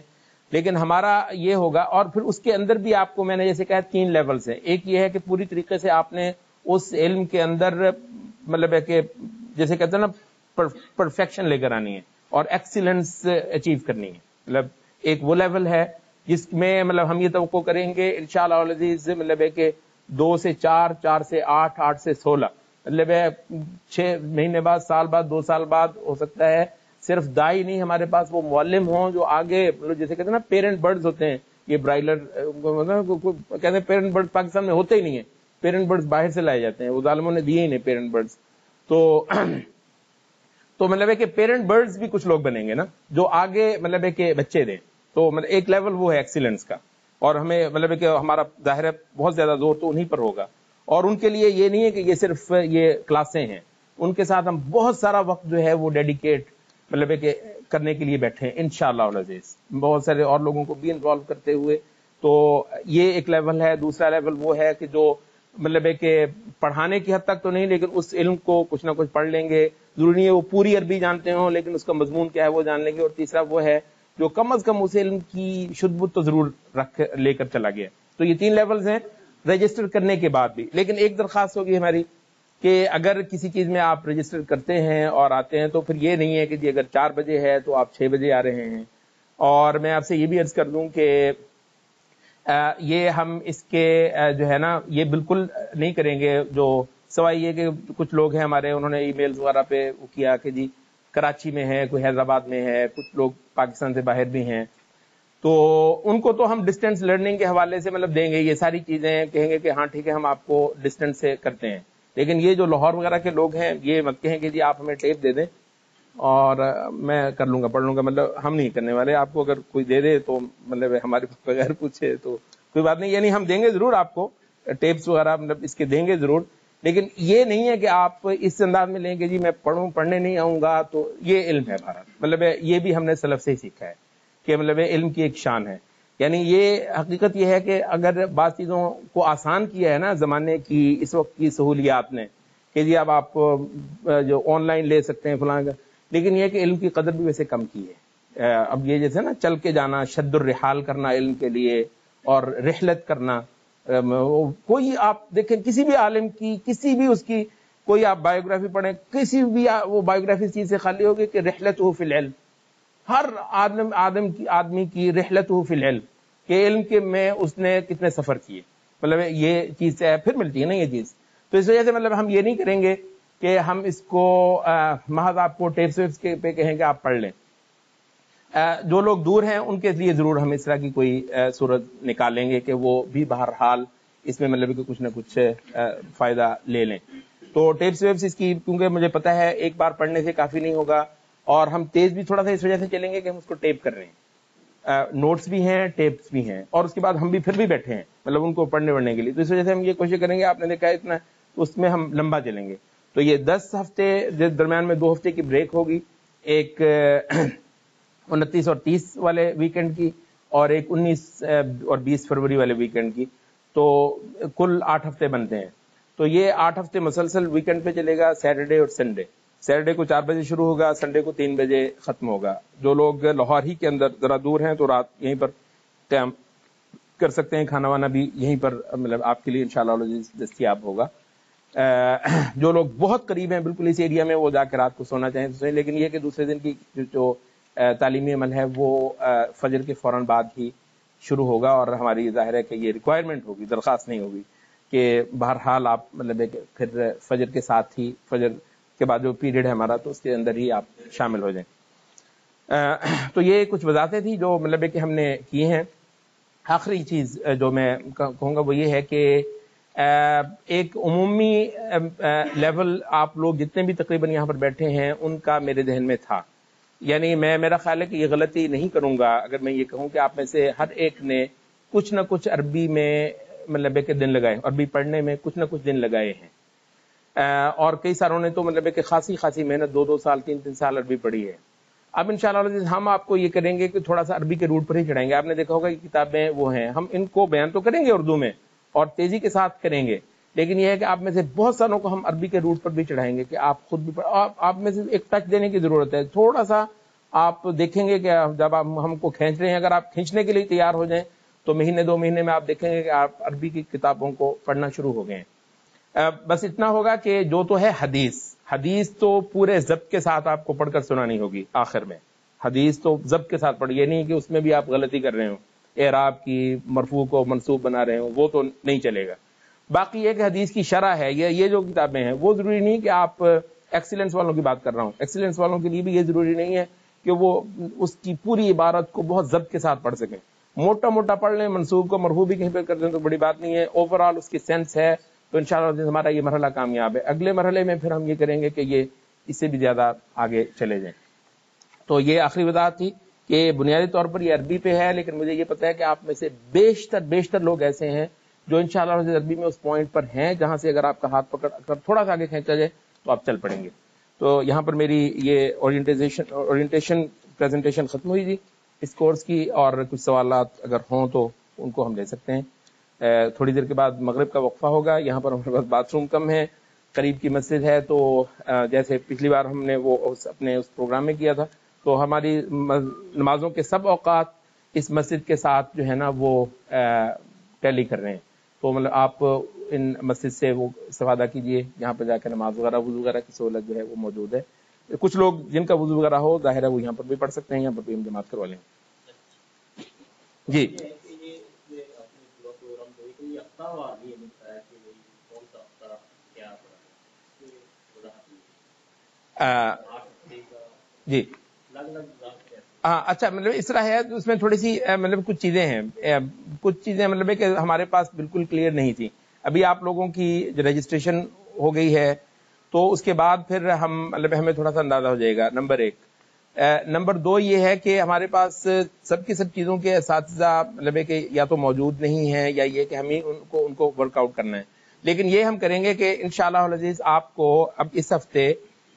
لیکن ہمارا یہ ہوگا۔ اور پھر اس کے اندر بھی آپ کو میں نے جیسے کہا 3 لیولز ہیں، ایک یہ ہے کہ پوری طریقے سے آپ نے اس علم کے اندر کہ جیسے کہتے ہیں نا پرفیکشن لے کر آنی ہے اور ایکسیلنس اچیو کرنی ہے، ایک وہ لیول ہے جس میں ہم یہ توقع کریں گے انشاءاللہ العزیز کہ 2 سے 4، 4 سے 8، 8 سے 16، 6 مہینے بعد، سال بعد، 2 سال بعد ہو سکتا ہے صرف دائی نہیں ہمارے پاس وہ معلم ہوں جو آگے جیسے کہتے ہیں نا پیرنٹ برڈز ہوتے ہیں، یہ برائلر کہتے ہیں پیرنٹ برڈز پاکستان میں ہوتے ہی نہیں ہیں، پیرنٹ برڈز باہر سے لائے جاتے ہیں، وہ ظالموں نے دیے ہی نہیں پیرنٹ برڈز، تو کہ پیرنٹ برڈز بھی کچھ لوگ بنیں گے نا جو آگے کہ بچے دیں، تو ایک لیول وہ ہے ایکسیلنس کا، اور ہمیں کہ ہمارا ظاہر ہے بہت زیادہ زور تو انہی پر ہوگا، اور ان کے لیے یہ نہیں ہے کہ یہ صرف یہ کلاسیں ہیں، ان کے ساتھ ہم بہت سارا وقت جو ہے وہ ڈیڈیکیٹ مطلب ہے کہ کرنے کے لیے بیٹھے ہیں انشاءاللہ العزیز، بہت سارے اور لوگوں کو بھی انوالو کرتے ہوئے. تو یہ ایک لیول ہے. دوسرا لیول وہ ہے کہ جو مطلب ہے کہ پڑھانے کی حد تک تو نہیں، لیکن اس علم کو کچھ نہ کچھ پڑھ لیں گے. ضروری نہیں ہے وہ پوری عربی جانتے ہوں، لیکن اس کا مضمون کیا ہے وہ جان لیں گے. اور تیسرا وہ ہے جو کم از کم اس علم کی شدت تو ضرور لے کر چلا گیا. تو یہ 3 لیولز ہیں رجسٹر کرنے کے بعد بھی. لیکن ایک درخواست ہوگی ہماری کہ اگر کسی چیز میں آپ رجسٹر کرتے ہیں اور آتے ہیں تو پھر یہ نہیں ہے کہ جی اگر 4 بجے ہے تو آپ 6 بجے آ رہے ہیں. اور میں آپ سے یہ بھی عرض کر دوں کہ یہ ہم اس کے جو ہے نا یہ بالکل نہیں کریں گے، جو سوائے یہ کہ کچھ لوگ ہیں ہمارے انہوں نے ای میلز وغیرہ پہ کیا کہ جی کراچی میں ہے، کوئی حیدرآباد میں ہے، کچھ لوگ پاکستان سے باہر بھی ہیں، تو ان کو تو ہم ڈسٹینس لرننگ کے حوالے سے مطلب دیں گے یہ ساری چیزیں، کہیں گے کہ ہاں ٹھیک ہے ہم آپ کو ڈسٹینس سے کرتے ہیں. لیکن یہ جو لاہور وغیرہ کے لوگ ہیں یہ مت کہیں کہ جی آپ ہمیں ٹیپ دے دیں اور میں کر لوں گا پڑھ لوں گا. مطلب ہم نہیں کرنے والے. آپ کو اگر کوئی دے دے تو مطلب ہمارے بغیر پوچھے تو کوئی بات نہیں، یعنی ہم دیں گے ضرور آپ کو ٹیپس وغیرہ مطلب اس کے دیں گے ضرور. لیکن یہ نہیں ہے کہ آپ اس انداز میں لیں کہ جی میں پڑھنے نہیں آؤں گا. تو یہ علم ہے ہمارا، مطلب یہ بھی ہم نے سلف سے ہی سیکھا ہے کہ مطلب علم کی ایک شان ہے. یعنی یہ حقیقت یہ ہے کہ اگر بعض چیزوں کو آسان کیا ہے نا زمانے کی اس وقت کی سہولیات نے کہ جی اب آپ جو آن لائن لے سکتے ہیں فلاں کا، لیکن یہ کہ علم کی قدر بھی ویسے کم کی ہے. اب یہ جیسے نا چل کے جانا، شد الرحال کرنا علم کے لیے اور رحلت کرنا، کوئی آپ دیکھیں کسی بھی عالم کی کسی بھی اس کی کوئی آپ بایوگرافی پڑھیں، کسی بھی وہ بایوگرافی چیز سے خالی ہوگی کہ رحلت فی العلم. ہر آدمی کی رحلت فی العلم کہ علم کے میں اس نے کتنے سفر کیے، مطلب یہ چیز پھر ملتی ہے نا یہ چیز. تو اس وجہ سے مطلب ہم یہ نہیں کریں گے کہ ہم اس کو محض آپ کو ٹیپس ویپس کے پہ کہیں کہ آپ پڑھ لیں. جو لوگ دور ہیں ان کے لیے ضرور ہم اس طرح کی کوئی صورت نکالیں گے کہ وہ بھی بہرحال اس میں مطلب کہ کچھ نہ کچھ فائدہ لے لیں. تو ٹیپس ویپس اس کی کیونکہ مجھے پتا ہے ایک بار پڑھنے سے کافی نہیں ہوگا، اور ہم تیز بھی تھوڑا سا اس وجہ سے چلیں گے کہ ہم اس کو ٹیپ کر رہے ہیں. نوٹس بھی ہیں، ٹیپس بھی ہیں، اور اس کے بعد ہم بھی پھر بھی بیٹھے ہیں مطلب ان کو پڑھنے کے لیے. تو اس وجہ سے ہم یہ کوشش کریں گے، آپ نے دیکھا اتنا اس میں ہم لمبا چلیں گے. تو یہ 10 ہفتے درمیان میں 2 ہفتے کی بریک ہوگی، ایک 29 اور 30 والے ویکنڈ کی اور ایک 19 اور 20 فروری والے ویکنڈ کی. تو کل 8 ہفتے بنتے ہیں. تو یہ 8 ہفتے مسلسل ویکنڈ پہ چلے گا، سیٹرڈے اور سنڈے. سیٹرڈے کو 4 بجے شروع ہوگا، سنڈے کو 3 بجے ختم ہوگا. جو لوگ لاہور ہی کے اندر ذرا دور ہیں تو رات یہیں پر قیام کر سکتے ہیں، کھانا وانا بھی یہیں پر مطلب آپ کے لیے انشاءاللہ دستیاب ہوگا. جو لوگ بہت قریب ہیں بالکل اس ایریا میں وہ جا کے رات کو سونا چاہیں تو سویں. لیکن یہ کہ دوسرے دن کی جو تعلیمی عمل ہے وہ فجر کے فوراً بعد ہی شروع ہوگا. اور ہماری ظاہر ہے کہ یہ ریکوائرمنٹ ہوگی، درخواست نہیں ہوگی کہ بہرحال آپ مطلب ہے کہ پھر فجر کے ساتھ ہی، فجر کے بعد جو پیریڈ ہے ہمارا تو اس کے اندر ہی آپ شامل ہو جائیں. تو یہ کچھ وضاحتیں تھی جو مطلب ہے کہ ہم نے کی ہیں. آخری چیز جو میں کہوں گا وہ یہ ہے کہ ایک عمومی لیول آپ لوگ جتنے بھی تقریباً یہاں پر بیٹھے ہیں ان کا میرے ذہن میں تھا. یعنی میرا خیال ہے کہ یہ غلطی نہیں کروں گا اگر میں یہ کہوں کہ آپ میں سے ہر ایک نے کچھ نہ کچھ عربی میں مطلب ہے کہ دن لگائے، عربی پڑھنے میں کچھ نہ کچھ دن لگائے ہیں. اور کئی ساروں نے تو مطلب ہے کہ خاصی محنت 2 سال 3 سال عربی پڑھی ہے. اب انشاءاللہ ہم آپ کو یہ کریں گے کہ تھوڑا سا عربی کے روٹ پر ہی چڑھائیں گے. آپ نے دیکھا ہوگا کہ کتابیں وہ ہیں، ہم ان کو بیان تو کریں گے اردو میں اور تیزی کے ساتھ کریں گے، لیکن یہ ہے کہ آپ میں سے بہت ساروں کو ہم عربی کے روٹ پر بھی چڑھائیں گے کہ آپ خود بھی آپ میں سے ایک ٹچ دینے کی ضرورت ہے. تھوڑا سا آپ دیکھیں گے کہ جب آپ ہم کو کھینچ رہے ہیں، اگر آپ کھینچنے کے لیے تیار ہو جائیں تو مہینے 2 مہینے میں آپ دیکھیں گے کہ آپ عربی کی کتابوں کو پڑھنا شروع ہو گئے ہیں. بس اتنا ہوگا کہ جو تو ہے حدیث تو پورے ضبط کے ساتھ آپ کو پڑھ کر سنانی ہوگی. آخر میں حدیث تو ضبط کے ساتھ پڑھیے، نہیں کہ اس میں بھی آپ غلطی کر رہے ہوں، اعراب کی، مرفوع کو منصوب بنا رہے ہوں، وہ تو نہیں چلے گا. باقی یہ کہ حدیث کی شرح ہے، یہ جو کتابیں ہیں وہ ضروری نہیں کہ آپ ایکسیلنس والوں کی بات کر رہا ہوں، ایکسیلنس والوں کے لیے بھی یہ ضروری نہیں ہے کہ وہ اس کی پوری عبارت کو بہت ضبط کے ساتھ پڑھ سکیں. موٹا پڑھ لیں، منصوب کو مرفوع بھی کہیں پہ کر دیں تو بڑی بات نہیں ہے. اوور آل اس کی سینس ہے تو انشاءاللہ ہمارا یہ مرحلہ کامیاب ہے. اگلے مرحلے میں پھر ہم یہ کریں گے کہ یہ اس سے بھی زیادہ آگے چلے جائیں. تو یہ آخری وضاحت تھی کہ بنیادی طور پر یہ عربی پہ ہے، لیکن مجھے یہ پتا ہے کہ آپ میں سے بیشتر لوگ ایسے ہیں جو انشاءاللہ عربی میں اس پوائنٹ پر ہیں جہاں سے اگر آپ کا ہاتھ پکڑ کر تھوڑا سا آگے کھینچا جائے تو آپ چل پڑیں گے. تو یہاں پر میری یہ اورینٹیشن پریزنٹیشن ختم ہوئی جی اس کورس کی، اور کچھ سوالات اگر ہوں تو ان کو ہم لے سکتے ہیں۔ تھوڑی دیر کے بعد مغرب کا وقفہ ہوگا۔ یہاں پر ہمارے پاس باتھ روم کم ہے، قریب کی مسجد ہے، تو جیسے پچھلی بار ہم نے وہ اپنے اس پروگرام میں کیا تھا، تو ہماری نمازوں کے سب اوقات اس مسجد کے ساتھ جو ہے نا وہ ٹیلی کر رہے ہیں، تو مطلب آپ ان مسجد سے وہ استفادہ کیجئے، یہاں پہ جا کے نماز وغیرہ وضو وغیرہ کی سہولت جو ہے وہ موجود ہے۔ کچھ لوگ جن کا وضو وغیرہ ہو ظاہر ہے وہ یہاں پر بھی پڑھ سکتے ہیں، یہاں پر بھی ہم جماعت کروا لیں جی۔ جی ہاں اچھا، مطلب اس طرح ہے، اس میں تھوڑی سی مطلب کچھ چیزیں مطلب ہے کہ ہمارے پاس بالکل کلیئر نہیں تھی۔ ابھی آپ لوگوں کی رجسٹریشن ہو گئی ہے تو اس کے بعد پھر ہم مطلب ہمیں تھوڑا سا اندازہ ہو جائے گا، نمبر ایک۔ نمبر دو یہ ہے کہ ہمارے پاس سب کی سب چیزوں کے اساتذہ مطلب ہے کہ یا تو موجود نہیں ہیں، یا یہ کہ ہم ہی ان کو ورک آؤٹ کرنا ہے، لیکن یہ ہم کریں گے کہ انشاءاللہ العزیز آپ کو اب اس ہفتے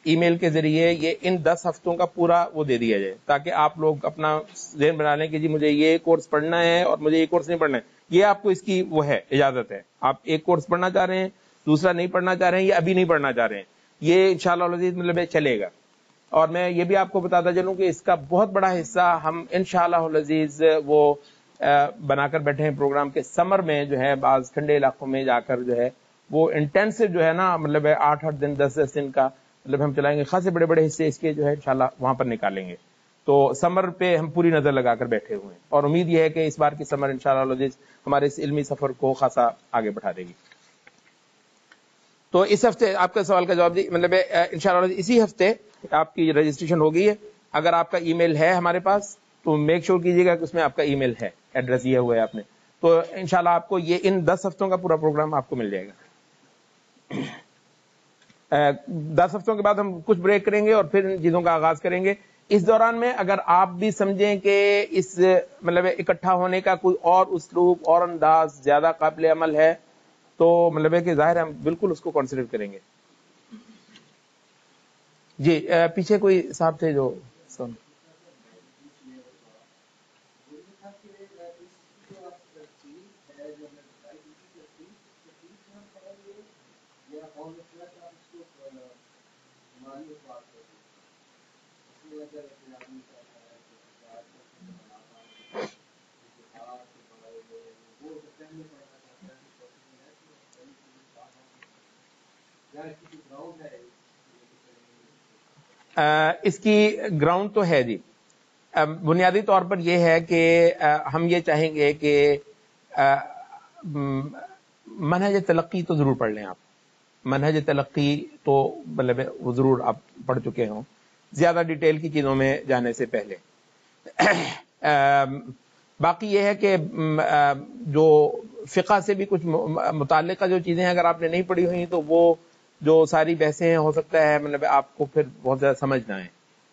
ای میل کے ذریعے یہ ان 10 ہفتوں کا پورا وہ دے دیا جائے، تاکہ آپ لوگ اپنا ذہن بنا لیں کہ جی مجھے یہ کورس پڑھنا ہے اور مجھے یہ کورس نہیں پڑھنا ہے۔ یہ آپ کو اس کی وہ ہے اجازت ہے، آپ ایک کورس پڑھنا چاہ رہے ہیں، دوسرا نہیں پڑھنا چاہ رہے ہیں، یا ابھی نہیں پڑھنا چاہ رہے ہیں، یہ انشاءاللہ العزیز مطلب چلے گا۔ اور میں یہ بھی آپ کو بتاتا چلوں کہ اس کا بہت بڑا حصہ ہم انشاءاللہ العزیز وہ بنا کر بیٹھے ہیں پروگرام کے، سمر میں جو ہے بعض ٹھنڈے علاقوں میں جا کر جو ہے وہ انٹینسو جو ہے نا مطلب 8 دن 10 دن کا مطلب ہم چلائیں گے، خاصے بڑے بڑے حصے اس کے جو ہے انشاءاللہ وہاں پر نکالیں گے۔ تو سمر پہ ہم پوری نظر لگا کر بیٹھے ہوئے ہیں، اور امید یہ ہے کہ اس بار کی سمر انشاءاللہ العزیز ہمارے اس علمی سفر کو خاصا آگے بڑھا دے گی۔ تو اس ہفتے آپ کا سوال کا جواب دی، مطلب انشاءاللہ اسی ہفتے آپ کی رجسٹریشن ہو گئی ہے۔ اگر آپ کا ای میل ہے ہمارے پاس تو میک شور کیجیے گا کہ اس میں آپ کا ای میل ہے، ایڈریس دیا ہوا ہے آپ نے، تو انشاءاللہ آپ کو یہ ان 10 ہفتوں کا پورا پروگرام آپ کو مل جائے گا۔ 10 ہفتوں کے بعد ہم کچھ بریک کریں گے اور پھر ان چیزوں کا آغاز کریں گے۔ اس دوران میں اگر آپ بھی سمجھیں کہ اس مطلب اکٹھا ہونے کا کوئی اور اسلوب اور انداز زیادہ قابل عمل ہے تو مطلب ہے کہ ظاہر ہم بالکل اس کو کنسیڈر کریں گے۔ جی پیچھے کوئی صاحب تھے جو سن اس کی گراؤنڈ تو ہے جی، بنیادی طور پر یہ ہے کہ ہم یہ چاہیں گے کہ منہج تلقی تو ضرور پڑھ لیں آپ، منہج تلقی تو مطلب وہ ضرور آپ پڑھ چکے ہوں زیادہ ڈیٹیل کی چیزوں میں جانے سے پہلے۔ باقی یہ ہے کہ جو فقہ سے بھی کچھ متعلقہ جو چیزیں اگر آپ نے نہیں پڑھی ہوئی تو وہ جو ساری بحثیں ہیں ہو سکتا ہے مطلب آپ کو پھر بہت زیادہ سمجھ نہ آئے،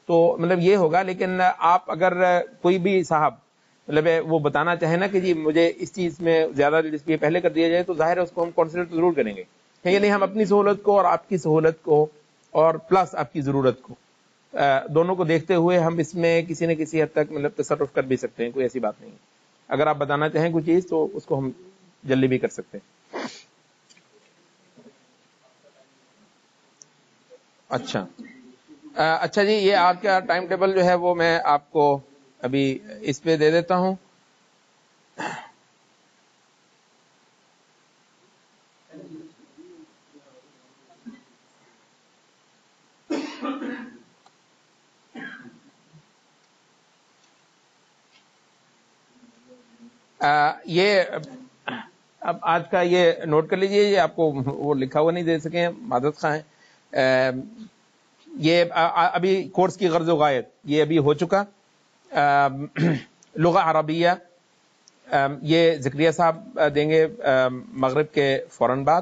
تو مطلب یہ ہوگا۔ لیکن آپ اگر کوئی بھی صاحب مطلب وہ بتانا چاہیں نا کہ جی مجھے اس چیز میں زیادہ دلچسپی پہلے کر دیا جائے، تو ظاہر ہے اس کو ہم کنسیڈر تو ضرور کریں گے، یعنی ہم اپنی سہولت کو اور آپ کی سہولت کو اور پلس آپ کی ضرورت کو دونوں کو دیکھتے ہوئے ہم اس میں کسی نہ کسی حد تک مطلب تصرف کر بھی سکتے ہیں، کوئی ایسی بات نہیں ہے۔ اگر آپ بتانا چاہیں کوئی چیز تو اس کو ہم جلدی بھی کر سکتے ہیں۔ اچھا جی، یہ آپ کا ٹائم ٹیبل جو ہے وہ میں آپ کو ابھی اس پہ دے دیتا ہوں۔ یہ اب آج کا یہ نوٹ کر لیجئے، یہ آپ کو وہ لکھا ہوا نہیں دے سکے، معذرت خواہ ہیں۔ یہ ابھی کورس کی غرض و غایت یہ ابھی ہو چکا۔ لغہ عربیہ یہ زکریا صاحب دیں گے مغرب کے فوراً بعد،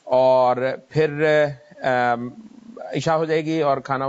اور پھر عشاء ہو جائے گی اور کھانا